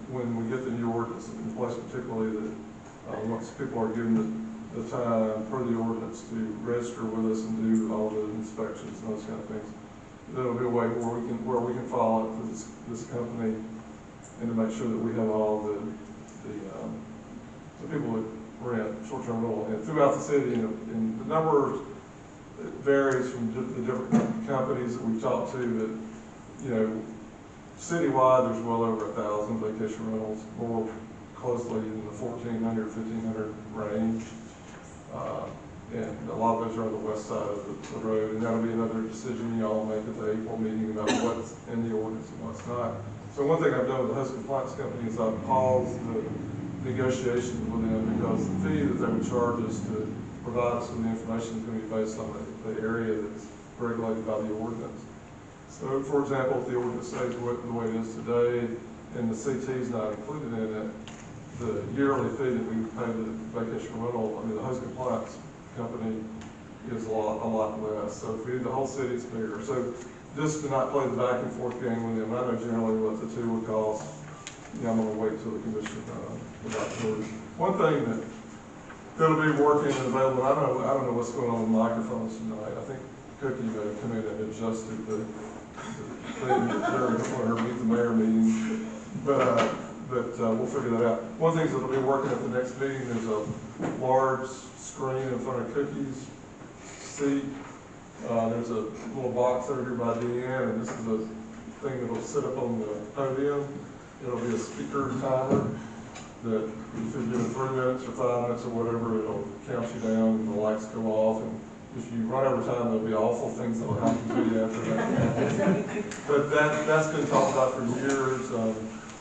when we get the new ordinance in place, particularly that, once people are given the time per the ordinance to register with us and do all the inspections and those kind of things, there'll be a way where we can follow up with this company and to make sure that we have all the people that rent short-term rental. And throughout the city, and the number varies from the different companies that we've talked to, that, you know, citywide, there's well over 1,000 vacation rentals, more closely in the 1,400, 1,500 range. And a lot of those are on the west side of the road, and that'll be another decision y'all make at the April meeting about what's in the ordinance and what's not. So one thing I've done with the host compliance company is I've paused the negotiations with them, because the fee that they would charge us to provide us with the information is going to be based on the area that's regulated by the ordinance. So, for example, if the ordinance stays the way it is today, and the CT is not included in it, the yearly fee that we pay the vacation rental, I mean, the host compliance company, is a lot less. So if we do the whole city, it's bigger. So just to not play the back and forth game with them, I know generally what the two would cost. Yeah, I'm going to wait till the commission about yours. One thing that'll be working and available, I don't know what's going on with microphones tonight. I think Cookie may have come in and adjusted the thing during one of her Meet the Mayor meetings, but we'll figure that out. One thing that'll be working at the next meeting, there's a large screen in front of Cookie's seat. There's a little box over here by Deanne, and this is a thing that'll sit up on the podium. It'll be a speaker timer that if you're doing 3 minutes or 5 minutes or whatever, it'll count you down and the lights go off. And if you run over time, there'll be awful things that'll happen to you after that. But that's been talked about for years.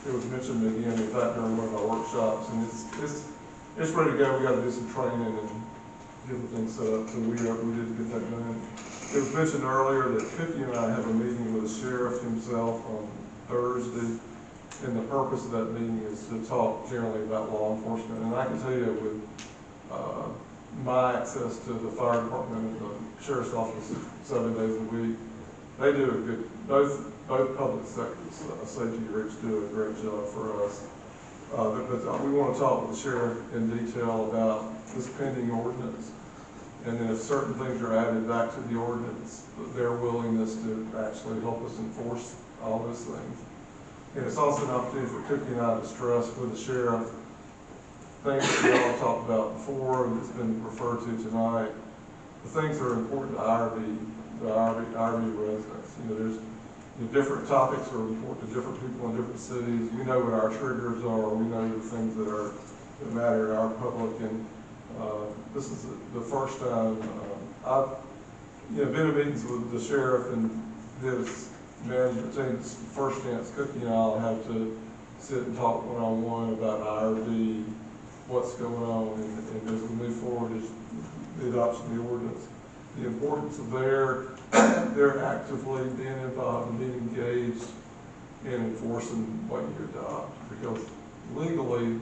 It was mentioned again, in fact, during one of our workshops, and it's ready to go. We got to do some training and get the thing set up, so we did get that done. It was mentioned earlier that Cookie and I have a meeting with the sheriff himself on Thursday. And the purpose of that meeting is to talk generally about law enforcement. And I can tell you with my access to the fire department and the sheriff's office 7 days a week, they do a good, both public sectors, safety groups do a great job for us. But we want to talk with the sheriff in detail about this pending ordinance. And then if certain things are added back to the ordinance, their willingness to actually help us enforce all those things. And it's also an opportunity for Cookie and I to stress with the sheriff things that we all talked about before and that's been referred to tonight. The things that are important to IRB residents. You know, there's different topics are important to different people in different cities. We know what our triggers are. We know the things that matter to our public. And this is the first time I've been in meetings with the sheriff and his management team's first chance. Cookie and I'll have to sit and talk one-on-one about IRB, what's going on, and as we move forward is the adoption of the ordinance. The importance of they're actively being involved and being engaged in enforcing what you adopt, because legally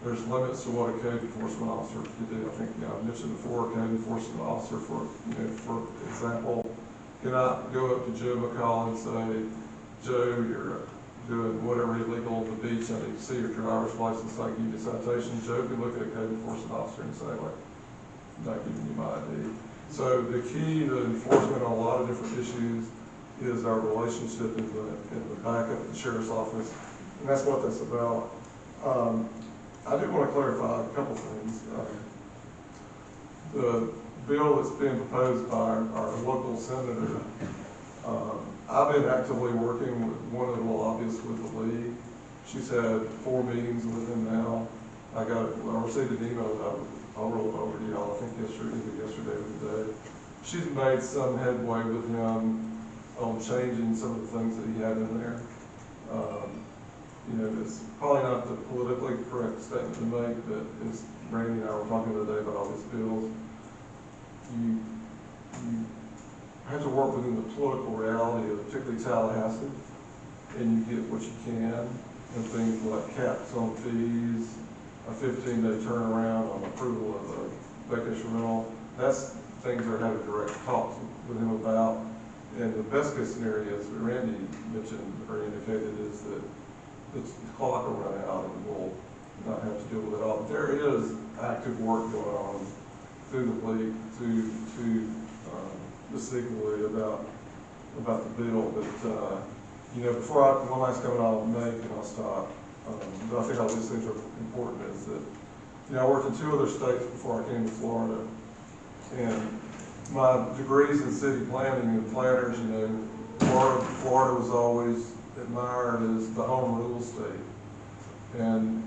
there's limits to what a code enforcement officer can do. I think I mentioned before, a code enforcement officer, for example, cannot go up to Joe McCall and say, Joe, you're doing whatever illegal on the beach, I need to see your driver's license, I give you a citation. Joe can look at a code enforcement officer and say, like, I'm not giving you my ID. So the key to enforcement on a lot of different issues is our relationship in the back of the sheriff's office, and that's what that's about. I do want to clarify a couple things. The bill that's being proposed by our local senator, I've been actively working with one of the lobbyists with the league. She's had 4 meetings with him now. I received an email that I'll roll it over to y'all, I think yesterday or today. She's made some headway with him on changing some of the things that he had in there. It's probably not the politically correct statement to make, but as Randy and I were talking the other day about all these bills, you have to work within the political reality of particularly Tallahassee, and you get what you can, and things like caps on fees, a 15-day turnaround on approval of a vacation rental. That's things they're having direct talks with him about. And the best case scenario, as Randy mentioned or indicated, is that the clock will run out and we'll active work going on through the league to distinctly about the bill. But, you know, one last comment I'll make and I'll stop. But I think all these things are important is that, you know, I worked in 2 other states before I came to Florida. And my degrees in city planning and planners, you know, Florida was always admired as the home rule state. And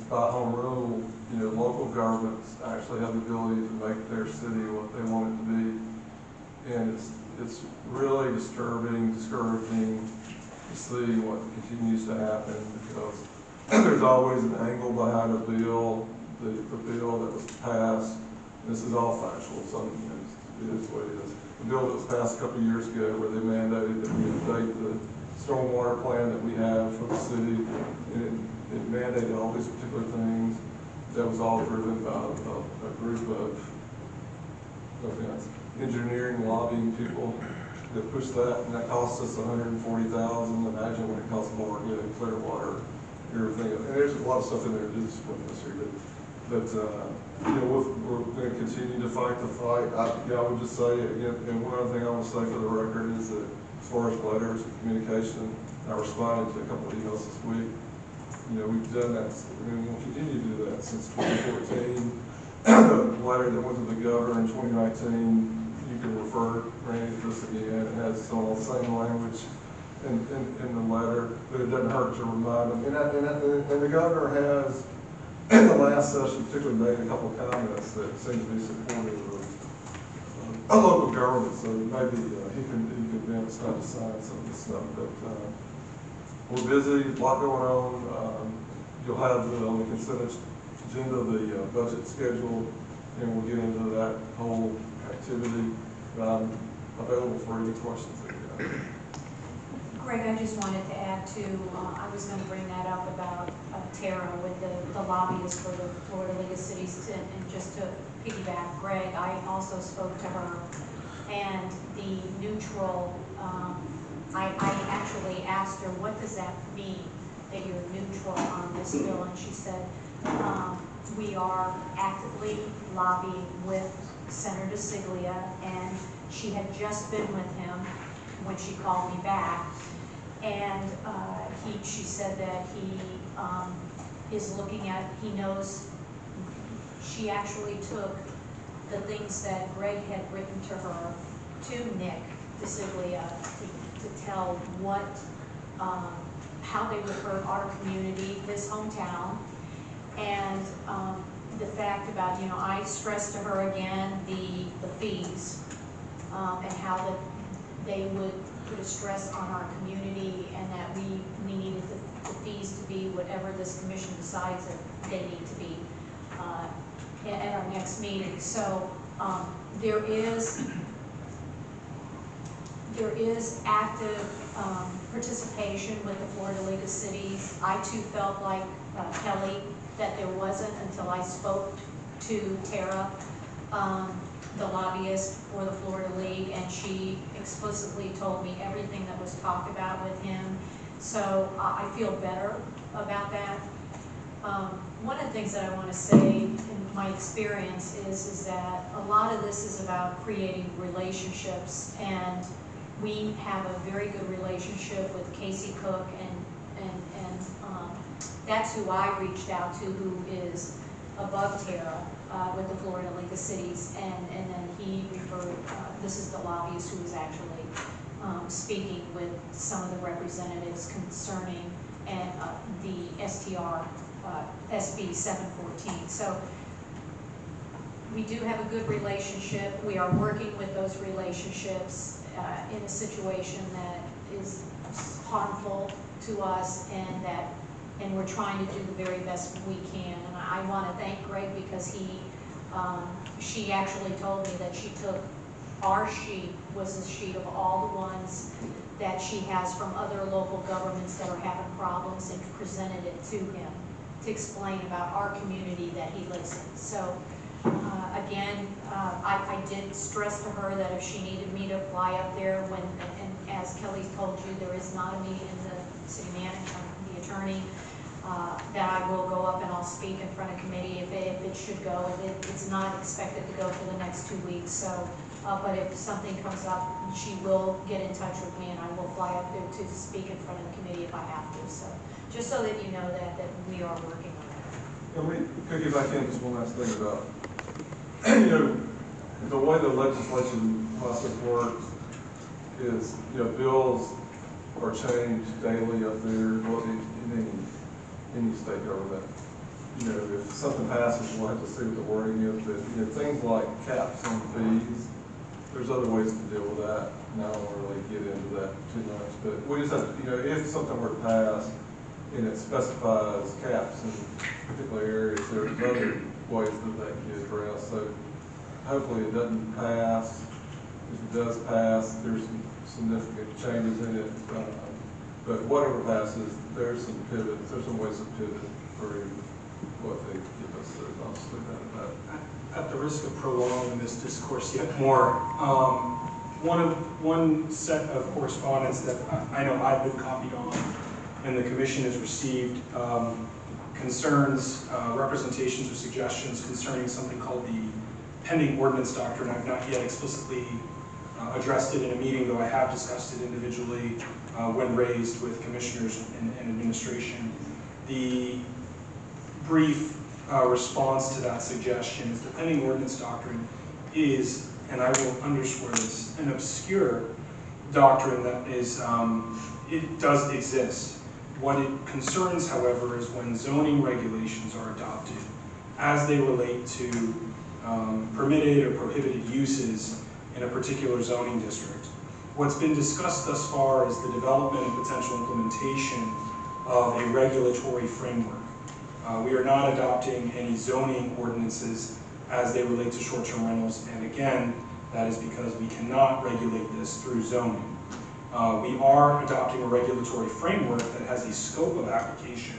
by home rule, you know, local governments actually have the ability to make their city what they want it to be. And it's really disturbing, discouraging to see what continues to happen because there's always an angle behind a bill, the bill that was passed. This is all factual, so it is what it is. The bill that was passed a couple of years ago where they mandated that we update the stormwater plan that we have for the city. And it mandated all these particular things. That was all driven by a group of engineering lobbying people that pushed that, and that cost us $140,000. Imagine what it costs Morgan and Clearwater, everything. And there's a lot of stuff in there to support this here, but you know, we're going to continue to fight the fight. I would just say again, and one other thing I want to say for the record is that as far as letters and communication, I responded to a couple of emails this week. You know, we've done that, and we'll continue to do that since 2014. The letter that went to the governor in 2019, you can refer Randy to this again. It has some of the same language in the letter, but it doesn't hurt to remind them. And the governor has, in the last session, particularly made a couple of comments that seem to be supportive of a local government, so maybe he can be convinced not to sign some of this stuff. But we're busy, a lot going on. You'll have on the consent agenda the budget schedule, and we'll get into that whole activity. I'm available for any questions that you have. Greg, I just wanted to add to, I was going to bring that up about Tara with the lobbyists for the Florida League of Cities, and just to piggyback Greg, I also spoke to her, and the neutral, I actually asked her, what does that mean, that you're neutral on this bill? And she said, we are actively lobbying with Senator DeCiglia, and she had just been with him when she called me back. And she said that he is looking at, he knows, she actually took the things that Greg had written to her, to Nick DeCiglia, to tell what, how they would hurt our community, his hometown, and the fact about, you know, I stressed to her again the fees, and how they would put a stress on our community, and that we needed the fees to be whatever this commission decides that they need to be at our next meeting. So there is active participation with the Florida League of Cities. I too felt like Kelly, that there wasn't until I spoke to Tara, the lobbyist for the Florida League, and she explicitly told me everything that was talked about with him. So I feel better about that. One of the things that I want to say in my experience is that a lot of this is about creating relationships, and we have a very good relationship with Casey Cook, and that's who I reached out to, who is above Tara with the Florida League of Cities, and then he referred, this is the lobbyist who was actually speaking with some of the representatives concerning the STR, SB 714. So we do have a good relationship. We are working with those relationships in a situation that is harmful to us, and we're trying to do the very best we can. And I want to thank Greg, because she actually told me that she took our sheet, was a sheet of all the ones that she has from other local governments that are having problems, and presented it to him to explain about our community that he lives in. So again, I did stress to her that if she needed me to fly up there, and as Kelly told you, there is not a meeting in the city manager, the attorney. that I will go up and I'll speak in front of committee if it should go. It's not expected to go for the next 2 weeks, so, but if something comes up, she will get in touch with me and I will fly up there to speak in front of the committee if I have to, so, just so that you know that we are working on it. Let me pick back in just one last thing about, you know, the way the legislation process works is, you know, bills are changed daily up there, well, in any state government. You know, if something passes, we'll have to see what the wording is, but, you know, things like caps on fees, there's other ways to deal with that, and I don't want to really get into that too much, but we just have to, you know, if something were to pass and it specifies caps in particular areas, there's other ways that that can be addressed, so hopefully it doesn't pass. If it does pass, there's some significant changes in it, but whatever passes, there's some pivots, there's some ways to pivot through what they give us, so I'll just leave that at that. At the risk of prolonging this discourse yet more, one set of correspondence that I know I've been copied on and the commission has received concerns representations or suggestions concerning something called the pending ordinance doctrine. I've not yet explicitly addressed it in a meeting, though I have discussed it individually when raised with commissioners and administration. The brief response to that suggestion is the pending ordinance doctrine is, and I will underscore this, an obscure doctrine that is, it does exist. What it concerns, however, is when zoning regulations are adopted as they relate to permitted or prohibited uses in a particular zoning district. What's been discussed thus far is the development and potential implementation of a regulatory framework. We are not adopting any zoning ordinances as they relate to short-term rentals, and again, that is because we cannot regulate this through zoning. We are adopting a regulatory framework that has a scope of application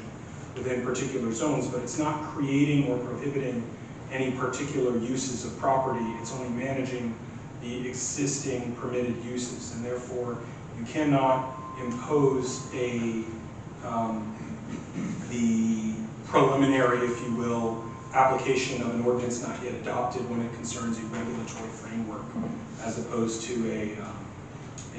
within particular zones, but it's not creating or prohibiting any particular uses of property. It's only managing the existing permitted uses, and therefore you cannot impose the preliminary, if you will, application of an ordinance not yet adopted when it concerns a regulatory framework, as opposed to a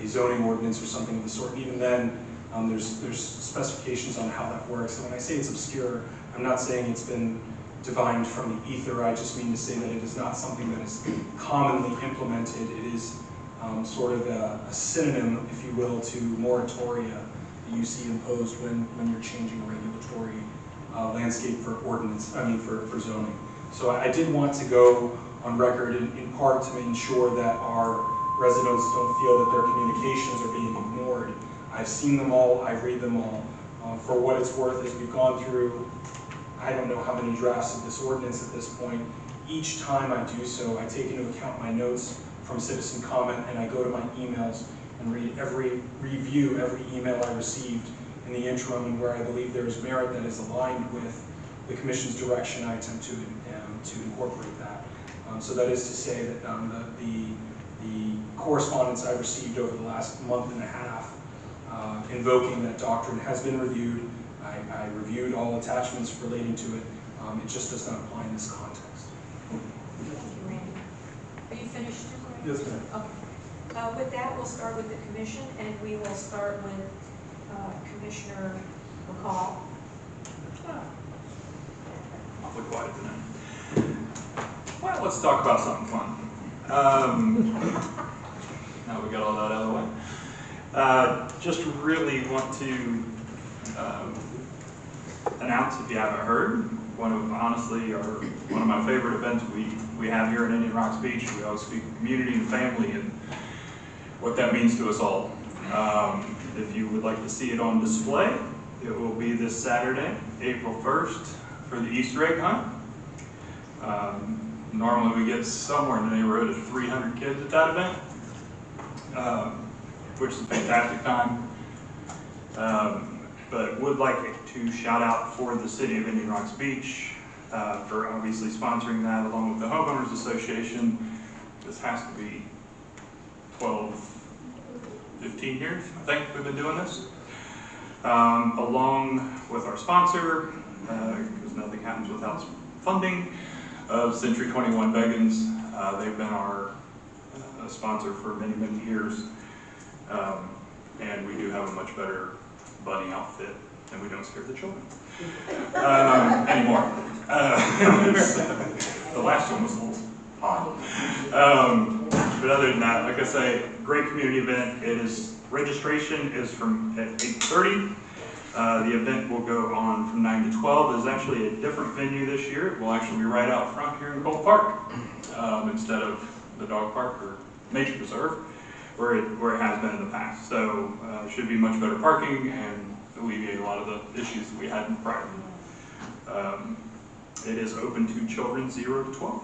zoning ordinance or something of the sort. And even then, there's specifications on how that works. And when I say it's obscure, I'm not saying it's been divined from the ether. I just mean to say that it is not something that is commonly implemented. It is sort of a synonym, if you will, to moratoria that you see imposed when you're changing a regulatory landscape for for zoning. So I did want to go on record in part to ensure that our residents don't feel that their communications are being ignored. I've seen them all, I read them all. For what it's worth, as we've gone through, I don't know how many drafts of this ordinance at this point. Each time I do so, I take into account my notes from citizen comment and I go to my emails and review every email I received in the interim, and where I believe there is merit that is aligned with the commission's direction, I attempt to incorporate that. So that is to say that the correspondence I received over the last month and a half invoking that doctrine has been reviewed. I reviewed all attachments relating to it. It just does not apply in this context. Thank you, Randy. Are you finished, Randy? Yes, ma'am. Okay. With that, we'll start with the commission, and we will start with Commissioner McCall. Awfully quiet tonight. Well, let's talk about something fun. Now we got all that out of the way. Just really want to announce, if you haven't heard, one of my favorite events we have here in Indian Rocks Beach. We always speak of community and family and what that means to us all. If you would like to see it on display, it will be this Saturday, April 1st, for the Easter egg hunt. Normally we get somewhere in the neighborhood of 300 kids at that event, which is a fantastic time. But would like to shout out for the City of Indian Rocks Beach for obviously sponsoring that, along with the Homeowners Association. This has to be 12, 15 years, I think we've been doing this. along with our sponsor, because nothing happens without funding, of Century 21 Beggins. They've been our sponsor for many, many years. And we do have a much better bunny outfit, and we don't scare the children anymore. The last one was a little odd. But other than that, like I say, great community event. Registration is from at 8:30. The event will go on from 9 to 12. There's actually a different venue this year. It will actually be right out front here in Cole Park instead of the dog park or nature preserve where it has been in the past. So it should be much better parking and alleviate a lot of the issues that we had prior. It is open to children 0 to 12.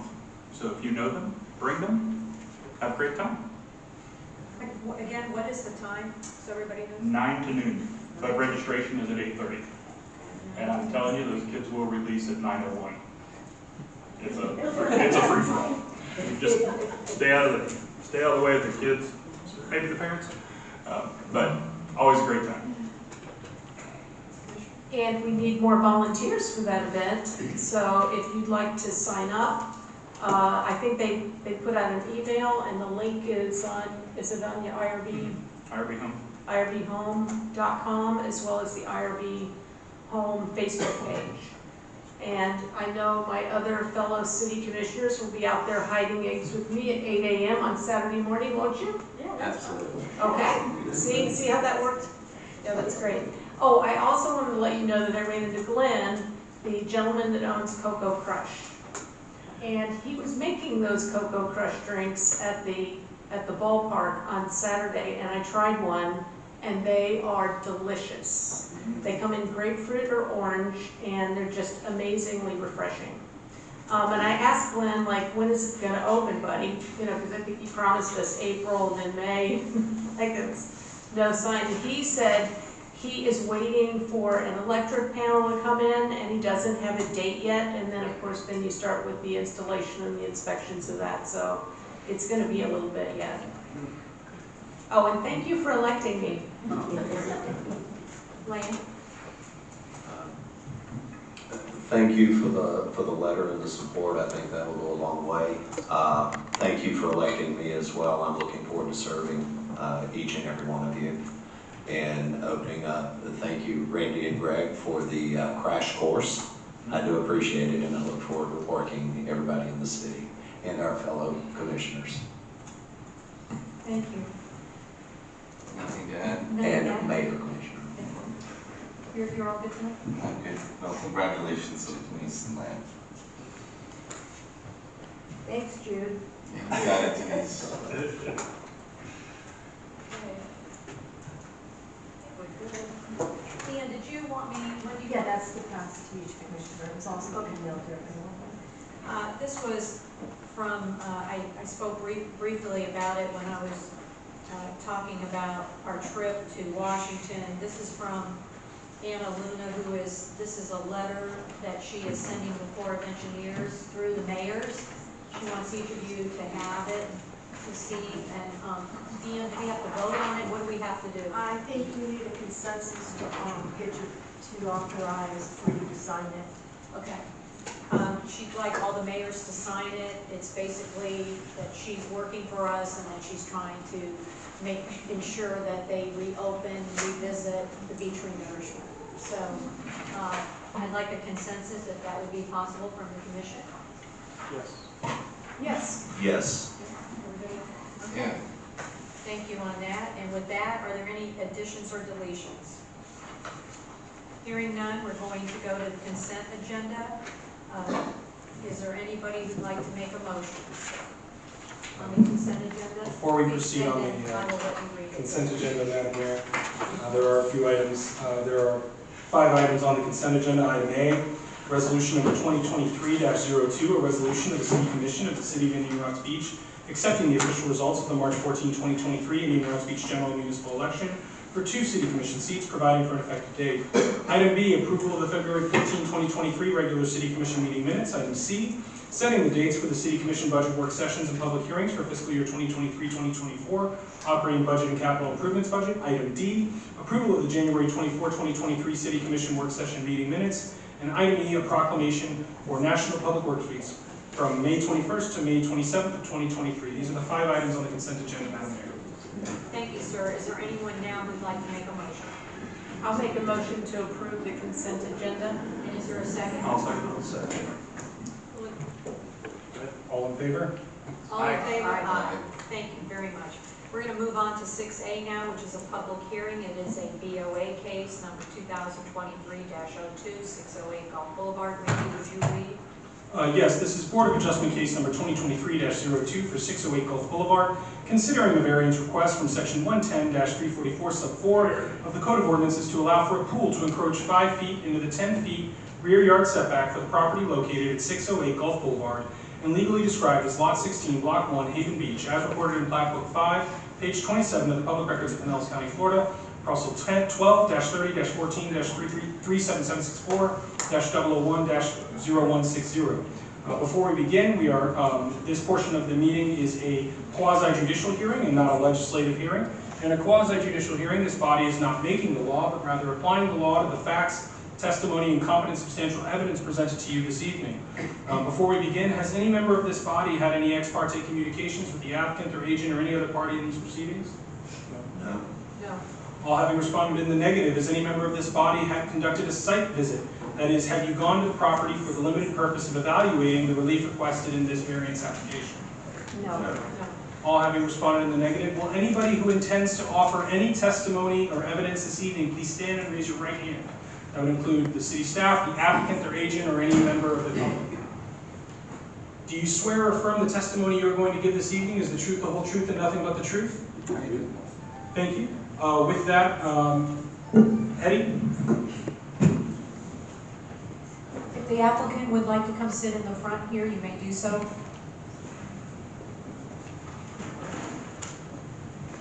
So if you know them, bring them, have a great time. Again, what is the time, so everybody knows? 9 to noon, but registration is at 8:30. And I'm telling you, those kids will release at 9:01. It's a free-for-all. Just stay out of the way of the kids, maybe the parents, but always a great time. And we need more volunteers for that event, so if you'd like to sign up, I think they put out an email and the link is it on the IRBhome.com as well as the IRB Home Facebook page. And I know my other fellow city commissioners will be out there hiding eggs with me at 8 a.m. on Saturday morning, won't you? Yeah, absolutely. Okay, see how that worked? Yeah, that's great. Oh, I also wanted to let you know that I ran into Glenn, the gentleman that owns Cocoa Crush. And he was making those Cocoa Crush drinks at the ballpark on Saturday, and I tried one, and they are delicious. They come in grapefruit or orange, and they're just amazingly refreshing. And I asked Glenn, like, when is it gonna open, buddy? You know, because I think he promised us April and then May. Like, it's no sign. And he said he is waiting for an electric panel to come in, and he doesn't have a date yet. And then, of course, then you start with the installation and the inspections of that. So it's gonna be a little bit yet. Oh, and thank you for electing me. Lane? Thank you for the letter and the support. I think that will go a long way. Thank you for electing me as well. I'm looking forward to serving each and every one of you. And opening up, thank you Randy and Greg for the crash course. I do appreciate it, and I look forward to working everybody in the city and our fellow commissioners. Thank you. Nothing to add? And Mayor Commissioner. You're all good tonight? I'm good. No, congratulations to Denise and Lance. Thanks, Jude. Yeah, you got it, Denise. Ian, did you want me, Yeah, that's the pass to each commissioner. It was also emailed to everyone. this was from, I spoke briefly about it when I was talking about our trip to Washington. This is from Anna Luna, this is a letter that she is sending the Corps of Engineers through the mayors. She wants each of you to have it, to see, and Ian, do we have to vote on it? What do we have to do? I think you need a consensus to authorize for you to sign it. Okay. She'd like all the mayors to sign it. It's basically that she's working for us and that she's trying to ensure that they revisit the beach renourishment. So I'd like a consensus if that would be possible from the commission. Yes. Yes. Yes. Everybody? Okay. Yeah. Thank you on that. And with that, are there any additions or deletions? Hearing none, we're going to go to the consent agenda. Is there anybody who'd like to make a motion on the consent agenda? Before we proceed on the I will let you read it. consent agenda, Madam Mayor, there are a few items. There are 5 items on the consent agenda. Item A, resolution number 2023-02, a resolution of the City Commission of the City of Indian Rocks Beach accepting the official results of the March 14, 2023 Indian Rocks Beach General Municipal Election for 2 city commission seats, providing for an effective date. Item B, approval of the February 15, 2023 regular city commission meeting minutes. Item C, setting the dates for the city commission budget work sessions and public hearings for fiscal year 2023-2024, operating budget and capital improvements budget. Item D, approval of the January 24, 2023 city commission work session meeting minutes. And item E, a proclamation for National Public Works Week from May 21st to May 27th of 2023. These are the 5 items on the consent agenda, Madam Mayor. Thank you, sir. Is there anyone now who'd like to make a motion? I'll make a motion to approve the consent agenda. And is there a second? I'll second. All in favor? All in favor? Aye. Thank you very much. We're going to move on to 6A now, which is a public hearing. It is a BOA case, number 2023-02, 608 Gulf Boulevard. Randy, would you read? Yes, this is Board of Adjustment case number 2023-02 for 608 Gulf Boulevard, considering a variance request from section 110-344 sub 4 of the Code of Ordinances to allow for a pool to encroach 5 feet into the 10 feet rear yard setback for the property located at 608 Gulf Boulevard and legally described as Lot 16, Block 1, Haven Beach, as recorded in Plat Book 5, page 27 of the Public Records of Pinellas County, Florida, parcel 12-30-14-33764-001-0160. Before we begin, this portion of the meeting is a quasi-judicial hearing and not a legislative hearing. In a quasi-judicial hearing, this body is not making the law, but rather applying the law to the facts, testimony, and competent substantial evidence presented to you this evening. Before we begin, has any member of this body had any ex parte communications with the applicant or agent or any other party in these proceedings? No. No. All having responded in the negative, has any member of this body had conducted a site visit? That is, have you gone to the property for the limited purpose of evaluating the relief requested in this variance application? No. No. All having responded in the negative, will anybody who intends to offer any testimony or evidence this evening please stand and raise your right hand? That would include the city staff, the applicant or agent, or any member of the public. Do you swear or affirm the testimony you're going to give this evening is the truth, the whole truth, and nothing but the truth? I do. Thank you. With that, Eddie? If the applicant would like to come sit in the front here, you may do so.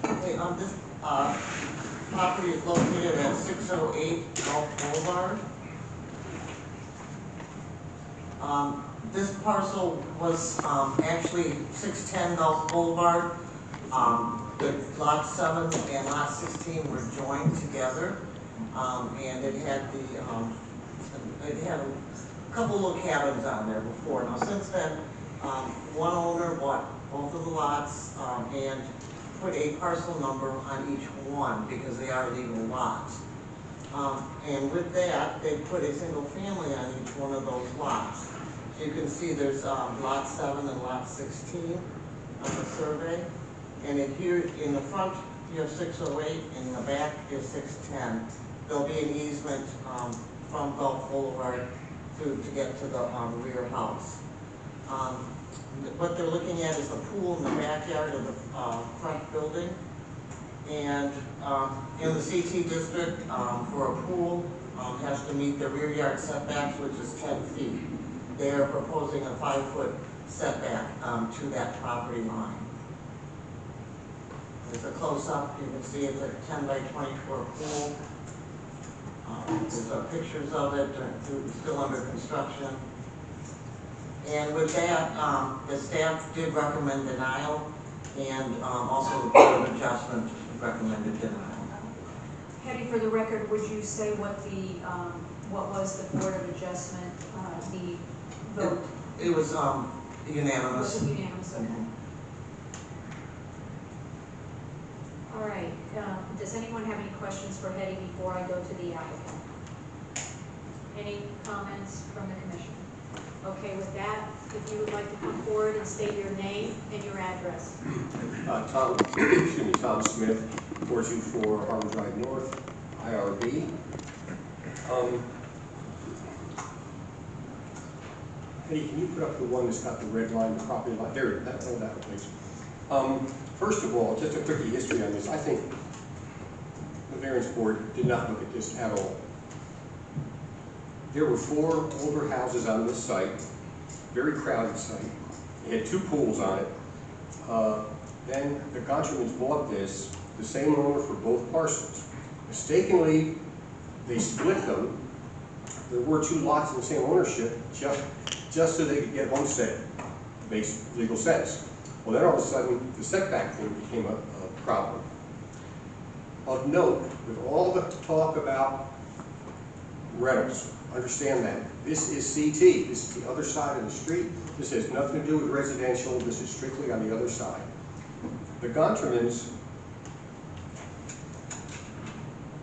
Okay, this property is located at 608 Gulf Boulevard. This parcel was actually 610 Gulf Boulevard. The lot 7 and lot 16 were joined together, and it had a couple little cabins on there before. Now since then, one owner bought both of the lots and put a parcel number on each one because they are legal lots. And with that, they put a single family on each one of those lots. So you can see there's lot 7 and lot 16 on the survey. And here in the front, you have 608, and in the back is 610. There'll be an easement from Gulf Boulevard to get to the rear house. What they're looking at is a pool in the backyard of the front building. And in the CT district, for a pool, has to meet the rear yard setbacks, which is 10 feet. They are proposing a 5-foot setback to that property line. There's a close-up, you can see it's a 10 by 24 pool. There's pictures of it, it's still under construction. And with that, the staff did recommend denial, and also the Board of Adjustment recommended denial. Hetty, for the record, would you say what was the Board of Adjustment, the vote? It was unanimous. Was it unanimous? Okay. All right, does anyone have any questions for Hetty before I go to the applicant? Any comments from the commission? Okay, with that, if you would like to come forward and state your name and your address. Tom Smith, 424 Harbor Drive North, IRB. Eddie, can you put up the one that's got the red line, the property line? There, that one, please. First of all, just a quick history on this. I think the variance board did not look at this at all. There were 4 older houses on this site, very crowded site. It had 2 pools on it. Then the Gontramans bought this, the same owner for both parcels. Mistakenly, they split them. There were two lots in the same ownership, just so they could get homestead. Makes legal sense. Well, then all of a sudden, the setback thing became a problem. Of note, with all the talk about rentals, understand that this is CT, this is the other side of the street. This has nothing to do with residential, this is strictly on the other side. The Gontermans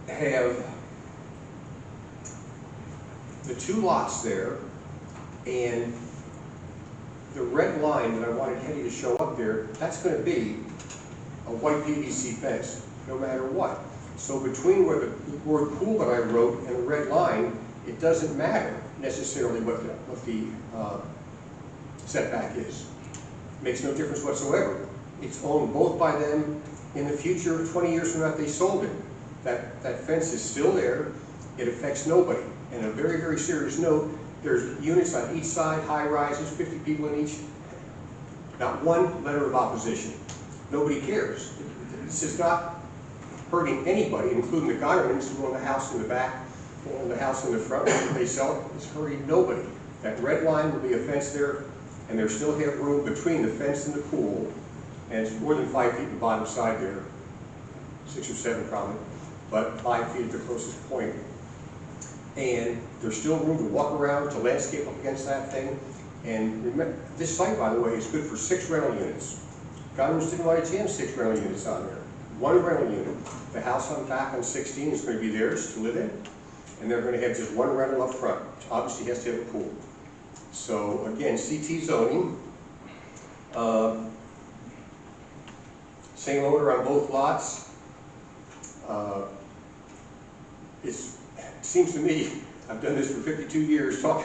have the two lots there, and the red line that I wanted Hetty to show up there, that's going to be a white PVC fence, no matter what. So between where the word pool that I wrote and the red line, it doesn't matter necessarily what the setback is. Makes no difference whatsoever. It's owned both by them. In the future, 20 years from now, if they sold it, that fence is still there. It affects nobody. And a very, very serious note, there's units on each side, high rises, 50 people in each. Not one letter of opposition. Nobody cares. This is not hurting anybody, including the Gontermans who own the house in the back, who own the house in the front. When they sell it, it's hurting nobody. That red line will be a fence there, and there still have room between the fence and the pool, and it's more than 5 feet on the bottom side there, 6 or 7 probably, but 5 feet at the closest point. And there's still room to walk around, to landscape up against that thing. And remember, this site, by the way, is good for 6 rental units. Gontermans didn't want to jam 6 rental units on there. 1 rental unit. The house on back on 16 is going to be theirs to live in, and they're going to have just 1 rental up front, which obviously has to have a pool. So again, CT zoning, same owner on both lots. It seems to me, I've done this for 52 years, talk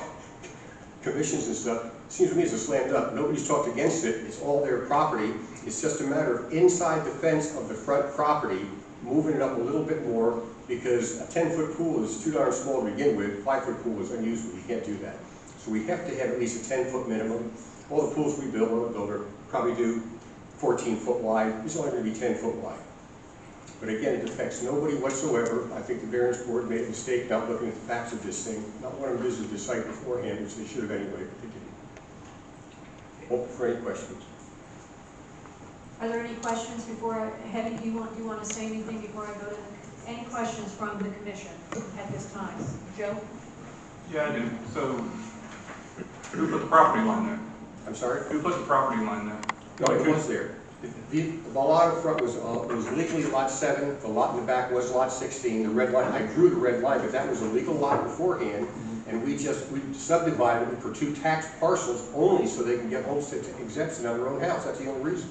commissions and stuff, it seems to me it's a slam dunk. Nobody's talked against it, it's all their property. It's just a matter of inside the fence of the front property, moving it up a little bit more, because a 10-foot pool is too darn small to begin with. 5-foot pool is unusable, you can't do that. So we have to have at least a 10-foot minimum. All the pools we build on the builder probably do 14-foot wide. It's only going to be 10-foot wide. But again, it affects nobody whatsoever. I think the variance board made a mistake not looking at the facts of this thing, not wanting to visit the site beforehand, which they should have anyway, but they didn't. Open for any questions. Are there any questions before Hetty, do you want to say anything before I go to any questions from the commission at this time? Joe? Yeah, I do. So, who put the property line there? I'm sorry? Who put the property line there? No, it was there. The lot in front was legally lot 7, the lot in the back was lot 16, the red line, I drew the red line, but that was a legal lot beforehand, and we subdivided it for 2 tax parcels only so they can get homestead exemption on their own house. That's the only reason.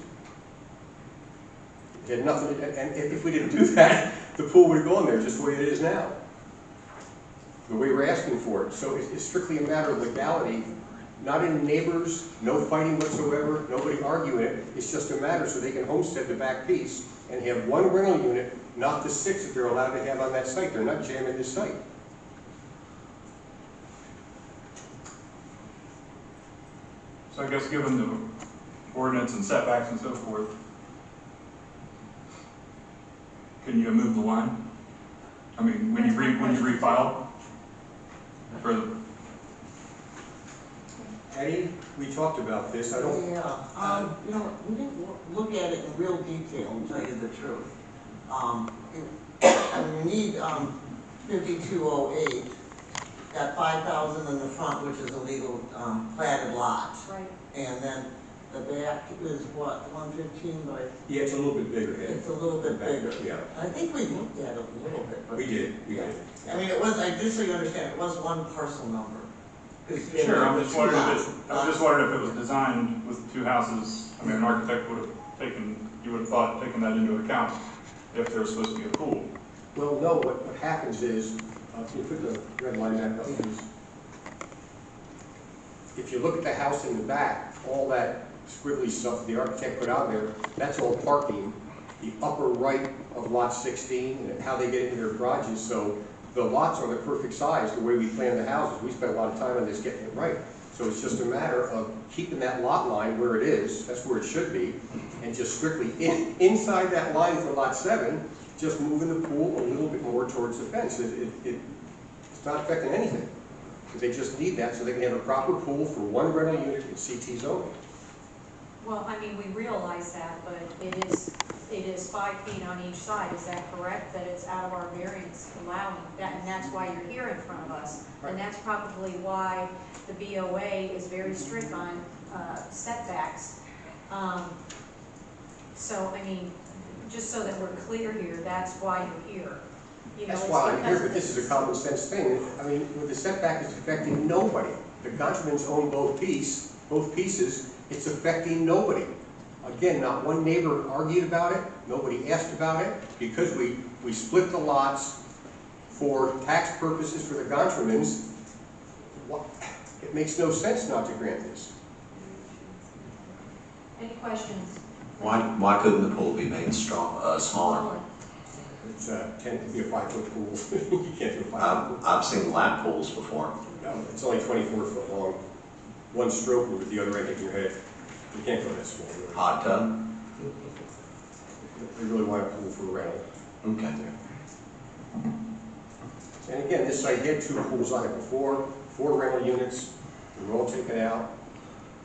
It had nothing, and if we didn't do that, the pool would have gone there just the way it is now. The way we're asking for it. So it's strictly a matter of legality. Not any neighbors, no fighting whatsoever, nobody arguing it. It's just a matter so they can homestead the back piece and have 1 rental unit, not the 6 that they're allowed to have on that site. They're not jamming this site. So I guess given the ordinance and setbacks and so forth, can you move the line? I mean, when you refile? For the Eddie, we talked about this. I don't. Yeah, you know, we didn't look at it in real detail, to tell you the truth. And we need 5208, got 5,000 in the front, which is a legal platted lot. Right. And then the back is what, 115 by? Yeah, it's a little bit bigger. It's a little bit bigger. Yeah. I think we looked at it a little bit. But We did. I mean, it was, just so you understand, it was 1 parcel number. Sure, I was just wondering if it was designed with 2 houses. I mean, an architect would have taken, you would have thought, taken that into account if there was supposed to be a pool. Well, no, what happens is, can you put the red line back up, please? If you look at the house in the back, all that squiggly stuff the architect put out there, that's all parking. The upper right of lot 16 and how they get into their garages, so the lots are the perfect size, the way we plan the houses. We spent a lot of time on this getting it right. So it's just a matter of keeping that lot line where it is, that's where it should be, and just strictly inside that line for lot 7, just moving the pool a little bit more towards the fence. It's not affecting anything. They just need that so they can have a proper pool for one rental unit in CT zoning. Well, I mean, we realize that, but it is 5 feet on each side, is that correct? That it's out of our variance allowing that, and that's why you're here in front of us. And that's probably why the BOA is very strict on setbacks. So, I mean, just so that we're clear here, that's why you're here. You know, That's it's why I'm here, because but this is a common sense thing. I mean, with the setback, it's affecting nobody. The Goncharmans own both pieces, it's affecting nobody. Again, not one neighbor argued about it, nobody asked about it, because we split the lots for tax purposes for the Goncharmans. It makes no sense not to grant this. Any questions? Why couldn't the pool be made smaller? It's tend to be a 5-foot pool. You can't do a 5-foot pool. I've seen lap pools before. No, it's only 24 foot long. One stroke with the other end of your head. You can't go that small. Really. Hot tub? They really want a pool for rental. Okay. And again, this site had 2 pools on it before, 4 rental units. They were all taken out.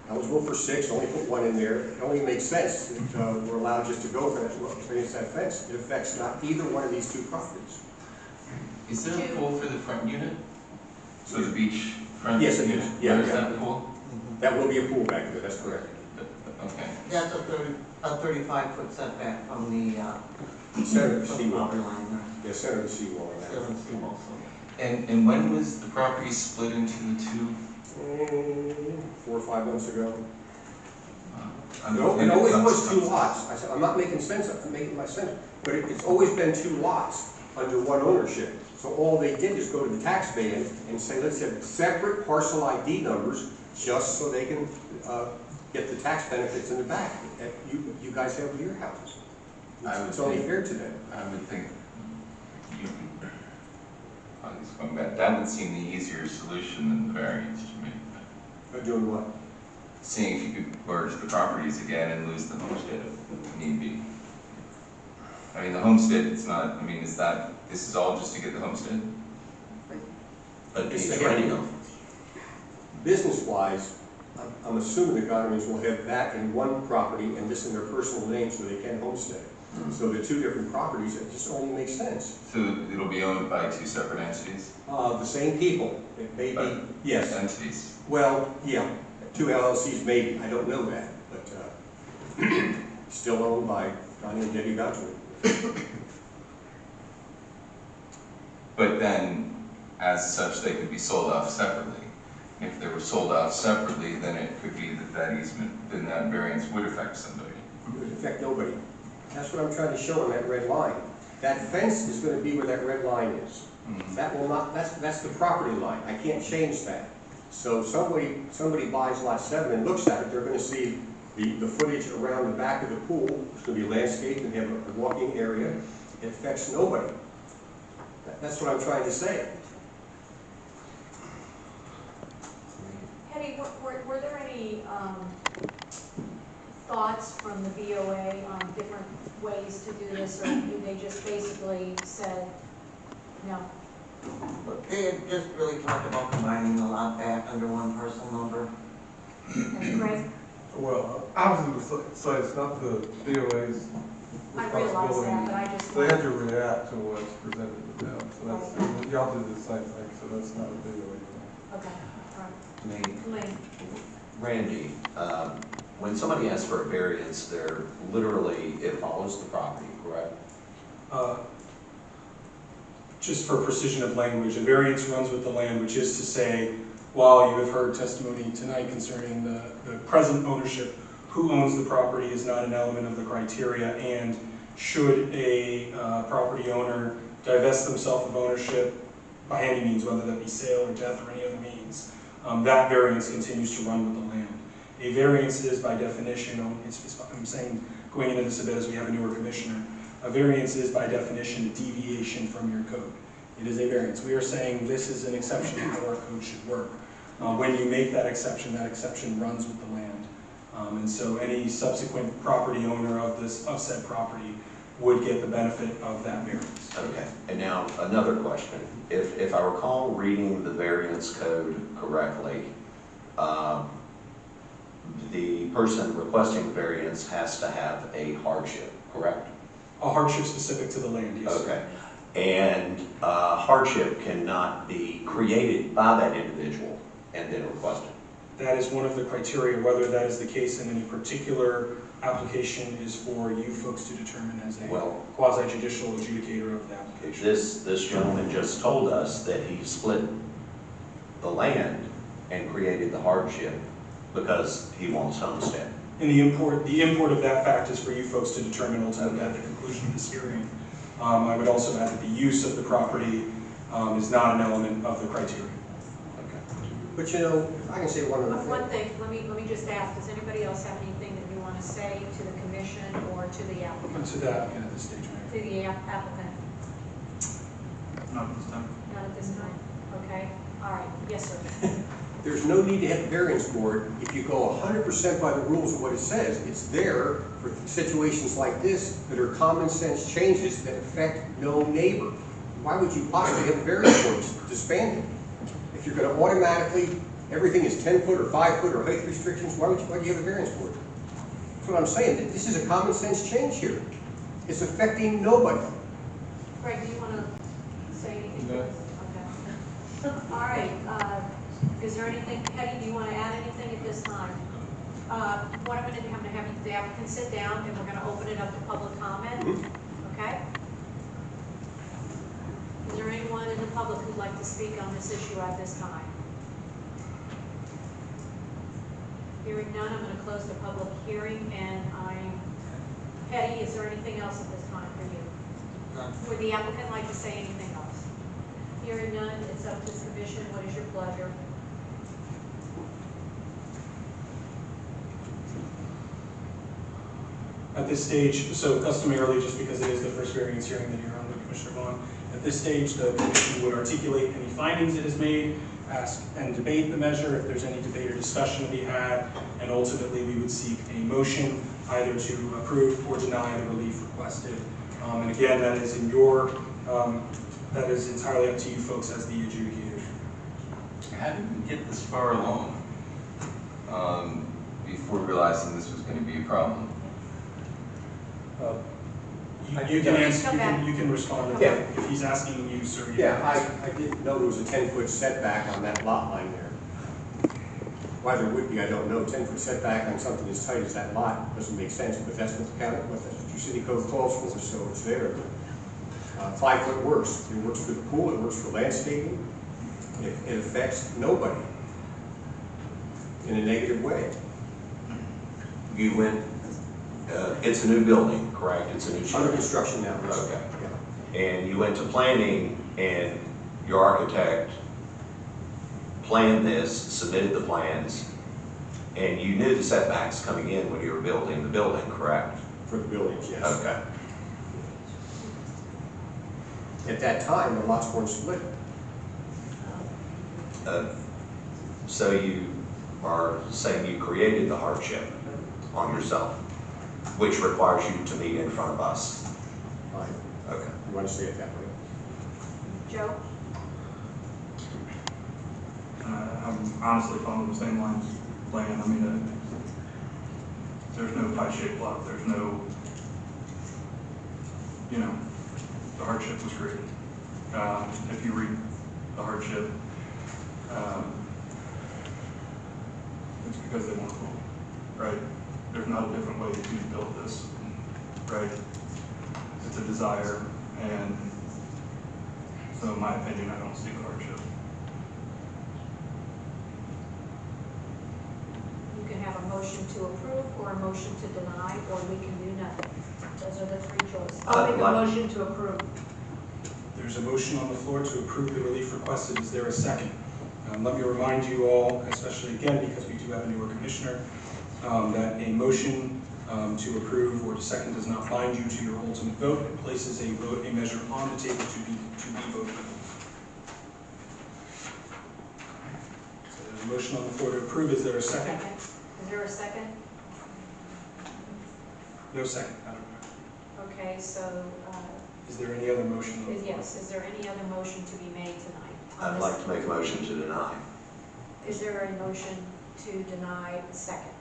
Eligible for 6, only put 1 in there. It only makes sense that we're allowed just to go for that, against that fence. It affects not either one of these 2 properties. Is there a pool for the front unit? So the beach front Yes, it unit? is. Yeah, Where's yeah. that pool? That will be a pool back there, that's correct. Okay. That's a 35-foot setback from the, Center of the from the seawall. property line there. Yeah, center of the seawall. on that. Center of the seawall, so. And when was the property split into the 2? 4 or 5 months ago. I mean, No, it always was 2 lots. I said, I'm not making sense, I'm making my sense. But it's always been 2 lots under one ownership. So all they did is go to the tax man and say, let's have separate parcel ID numbers just so they can get the tax benefits in the back that you guys have with your houses. It's only fair to them. I would think you could, going back, that would seem the easier solution than the variance to me. Doing what? Seeing if you could merge the properties again and lose the homestead if need be. I mean, the homestead, it's not, I mean, this is all just to get the homestead? But It's it's the ready. heading. Business-wise, I'm assuming the Goncharmans will have that in one property and this in their personal name so they can homestead. So they're 2 different properties, it just only makes sense. So it'll be owned by 2 separate entities? The same people, it may be, yes. Entities? Well, yeah, 2 LLCs maybe, I don't know that, but still owned by Connie and Debbie Goncharman. But then, as such, they could be sold off separately. If they were sold off separately, then it could be that easement, then that variance would affect somebody. It would affect nobody. That's what I'm trying to show on that red line. That fence is going to be where that red line is. That will not, that's the property line. I can't change that. So somebody buys lot 7 and looks at it, they're going to see the footage around the back of the pool. It's going to be landscaped and have a walking area. It affects nobody. That's what I'm trying to say. Hetty, were there any thoughts from the BOA on different ways to do this, or did they just basically said no? But they had just really talked about combining the lot back under one parcel number. And Greg? Well, I was going to say it's not the DOA's I realize responsibility. that, but I just They have to wanted- react to what's presented to them, so that's, y'all did the same thing, so that's not a DOA thing. Okay, all right. Me. Lynn? Randy, when somebody asks for a variance, they're literally, it follows the property, correct? Just for precision of language, a variance runs with the land, which is to say, while you have heard testimony tonight concerning the present ownership, who owns the property is not an element of the criteria, and should a property owner divest themselves of ownership by any means, whether that be sale or death or any other means, that variance continues to run with the land. A variance is by definition, I'm saying, going into this a bit as we have a newer commissioner, a variance is by definition a deviation from your code. It is a variance. We are saying this is an exception to how our code should work. When you make that exception runs with the land. And so any subsequent property owner of said property would get the benefit of that variance. Okay, and now another question. If I recall reading the variance code correctly, the person requesting the variance has to have a hardship, correct? A hardship specific to the land, yes. Okay, and hardship cannot be created by that individual and then requested. That is one of the criteria. Whether that is the case in any particular application is for you folks to determine as a quasi-judicial adjudicator of the application. This gentleman just told us that he split the land and created the hardship because he wants homestead. And the import of that fact is for you folks to determine ultimately at the conclusion of this hearing. I would also add that the use of the property is not an element of the criteria. But you know, if I can say one other thing. One thing, let me just ask, does anybody else have anything that you want to say to the commission or to the applicant? To the applicant at this stage, Mayor. To the applicant? Not this time. Not at this time, okay, all right, yes, sir. There's no need to have a variance board if you go 100% by the rules of what it says. It's there for situations like this that are common sense changes that affect no neighbor. Why would you possibly have a variance board disbanded? If you're going to automatically, everything is 10 foot or 5 foot or height restrictions, why do you have a variance board? That's what I'm saying. This is a common sense change here. It's affecting nobody. Greg, do you want to say anything? No. Okay. All right, is there anything, Hetty, do you want to add anything at this time? What I'm going to do, I'm going to have the applicant sit down and we're going to open it up to public comment, okay? Is there anyone in the public who'd like to speak on this issue at this time? Hearing none, I'm going to close the public hearing, and Hetty, is there anything else at this time for you? No. Would the applicant like to say anything else? Hearing none, it's up to the commission. What is your pleasure? At this stage, so customarily, just because it is the first variance hearing that you're on, Commissioner Vaughn, at this stage, the commission would articulate any findings it has made, ask and debate the measure if there's any debate or discussion to be had, and ultimately we would seek a motion either to approve or deny the relief requested. And again, that is in your, that is entirely up to you folks as the adjudicators. How did we get this far along before realizing this was going to be a problem? You can answer, you can respond to that. If he's asking you, sir. Yeah, I didn't know there was a 10-foot setback on that lot line there. Why there would be, I don't know. 10-foot setback on something as tight as that lot doesn't make sense, but that's what the county, what the city code calls for, so it's there. 5 foot works. It works for the pool, it works for landscaping. It affects nobody in a negative way. You went, it's a new building, correct? It's a new Under construction now. Okay. Yeah. And you went to planning and your architect planned this, submitted the plans, and you knew the setbacks coming in when you were building the building, correct? For the buildings, yes. Okay. At that time, the lots weren't split. So you are saying you created the hardship on yourself, which requires you to meet in front of us. Fine. Okay. You want to say it that way? Joe? I'm honestly following the same lines plan. I mean, there's no pie-shaped lot. There's no, you know, the hardship was created. If you read the hardship, it's because they want to build, right? There's not a different way to build this, right? It's a desire, and so in my opinion, I don't see the hardship. You can have a motion to approve or a motion to deny, or we can do nothing. Those are the three choices. I'll make a motion to approve. There's a motion on the floor to approve the relief requested. Is there a second? Let me remind you all, especially again because we do have a newer commissioner, that a motion to approve or to second does not bind you to your ultimate vote. It places a measure on the table to be voted on. So there's a motion on the floor to approve. Is there a second? Is there a second? No second. Okay, so, Is there any other motion? on the floor? yes, is there any other motion to be made tonight? on I'd this? like to make a motion to deny. Is there a motion to deny second?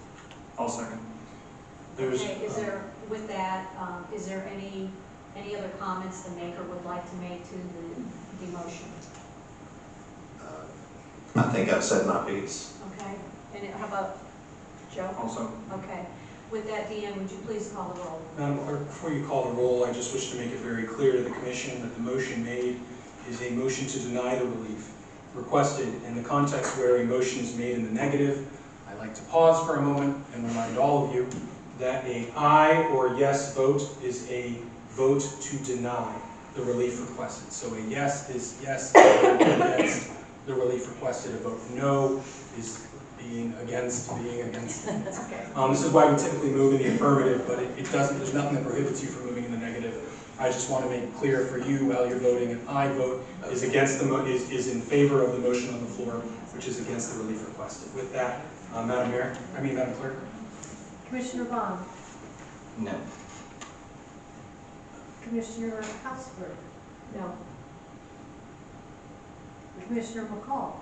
I'll second. There's, Okay, is there, with that, is there any other comments the maker would like to make to the motion? I think I've said my piece. Okay, and how about Joe? Also, Okay, with that, Deanne, would you please call the roll? Madam Clerk, before you call the roll, I just wish to make it very clear to the commission that the motion made is a motion to deny the relief requested. In the context where a motion is made in the negative, I like to pause for a moment and remind all of you that a aye or yes vote is a vote to deny the relief requested. So a yes is yes, a vote against the relief requested. A vote no is being against. Okay. This is why we typically move in the affirmative, but it doesn't, there's nothing that prohibits you from moving in the negative. I just want to make clear for you while you're voting, an aye vote is against the is in favor of the motion on the floor, which is against the relief requested. With that, Madam Clerk. Commissioner Bond, No. Commissioner Houseberg, No. Commissioner McCall,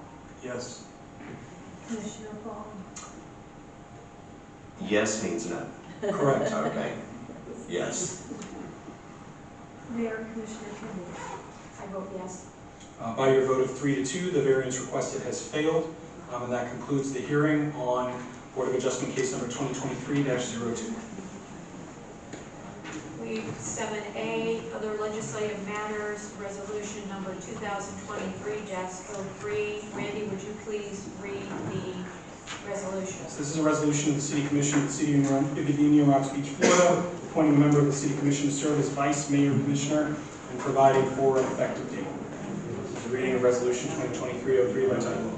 yes. Commissioner Vaughn, Yes means no. Correct. Okay. Yes. Mayor Commissioner Kennedy. I vote yes. By your vote of 3-2, the variance requested has failed, and that concludes the hearing on Board of Adjustment case number 2023-02. 7A, other legislative matters, resolution number 2023-03. Randy, would you please read the resolution? So this is a resolution of the City Commission of the City of Indian Rocks Beach, Florida, appointing a member of the City Commission to serve as Vice Mayor Commissioner and providing for an effective date. This is a reading of Resolution 2023-03 by title only.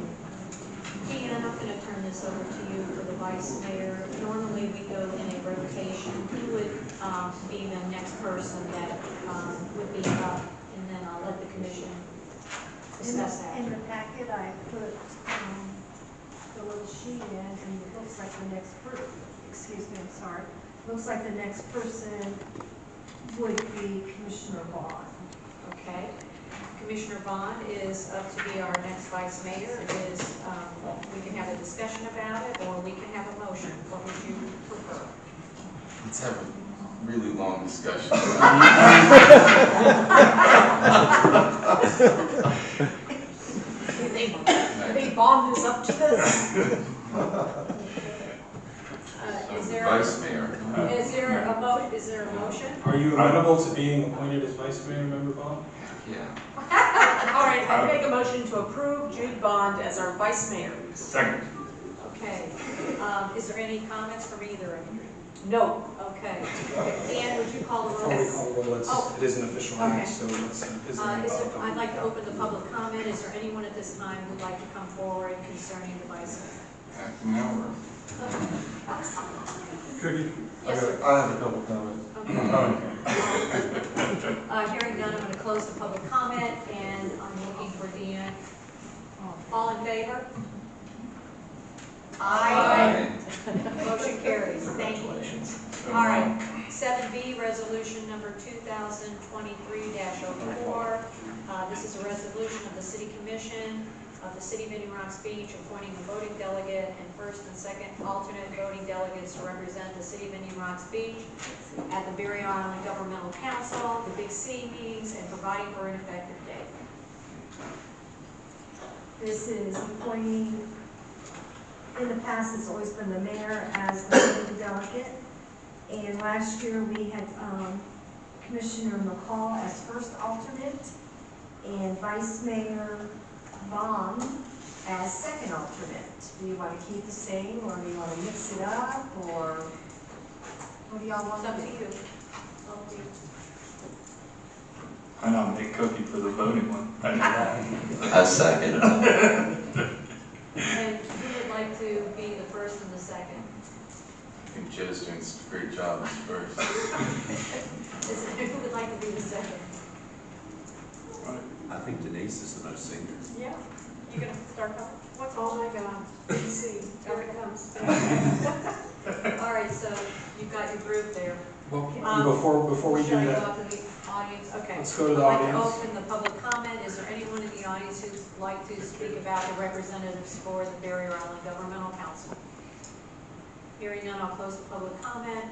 Deanne, I'm going to turn this over to you for the vice mayor. Normally, we go in a rotation. Who would be the next person that would be up? And then I'll let the commission discuss that. In the packet, I put the little sheet in, and it looks like the next person, looks like the next person would be Commissioner Vaughn. Okay. Commissioner Bond is up to be our next vice mayor. It is, we can have a discussion about it, or we can have a motion. What would you prefer? Let's have a really long discussion. You think Bond is up to this? Is there Vice Mayor. is there a motion? Are you amenable to being appointed as Vice Mayor, Member Bond? Yeah. All right, I make a motion to approve Jude Bond as our vice mayor. Second. Okay. Is there any comments from either of you? No. Okay. Ann, would you call the roll? Before we call the roll, it is an official Okay. act, so let's, is there any public I'd like to comment? open the public comment. Is there anyone at this time who'd like to come forward concerning the vice mayor? Acting now Cookie? Yes, sir. I have a couple comments. Hearing none, I'm going to close the public comment, and I'm looking for Deanne. All in favor? Aye. Motion carries. Thank you. All right. 7B, resolution number 2023-04. This is a resolution of the City Commission of the City of Indian Rocks Beach appointing a voting delegate and first and second alternate voting delegates to represent the City of Indian Rocks Beach at the Berry Island Governmental Council, the Big C meetings, and providing for an effective date. This is appointing, in the past, it's always been the mayor as the voting delegate. And last year, we had Commissioner McCall as first alternate and Vice Mayor Vaughn as second alternate. Do you want to keep the same, or do you want to mix it up, or what do y'all want It's to up to do? you. Up to you. I nominate Cookie for the voting one. I second. And who would like to be the first and the second? I think Joe's doing a great job as first. Who would like to be the second? I think Denise is the most senior. Yeah. You gonna start off? Oh my God, let's see, here it comes. All right, so you've got your group there. Well, before we do Shall I go that, out to the audience? Okay. let's go to the I'd audience. like to open the public comment. Is there anyone in the audience who'd like to speak about the representatives for the Barrier Island Governmental Council? Hearing none, I'll close the public comment.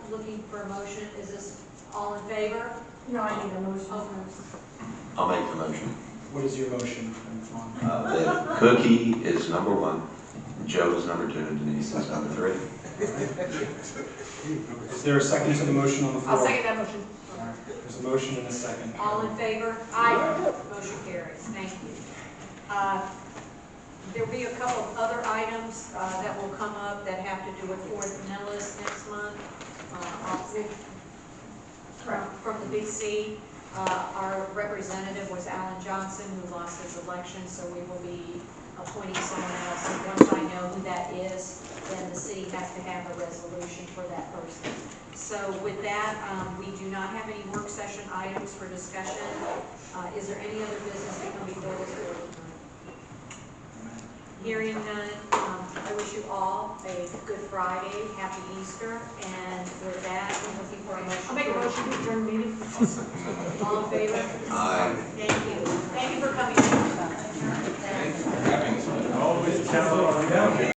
Looking for a motion. Is this all in favor? No, I need a motion Oh. first. I'll make the motion. What is your motion? That Cookie is number 1, Joe is number 2, and Denise is number 3. Is there a second to the motion on the floor? I'll second that motion. There's a motion and a second. All in favor? Aye. Motion carries. Thank you. There'll be a couple of other items that will come up that have to do with Fort Pinellas next month. From the Big C, our representative was Alan Johnson, who lost his election, so we will be appointing someone else. And once I know who that is, then the city has to have a resolution for that person. So with that, we do not have any work session items for discussion. Is there any other business that can be before this board tonight? Hearing none, I wish you all a good Friday, happy Easter, and with that, I'm looking for a motion. I'll make a motion to adjourn the meeting. All in favor? Aye. Thank you. Thank you for coming. Always count on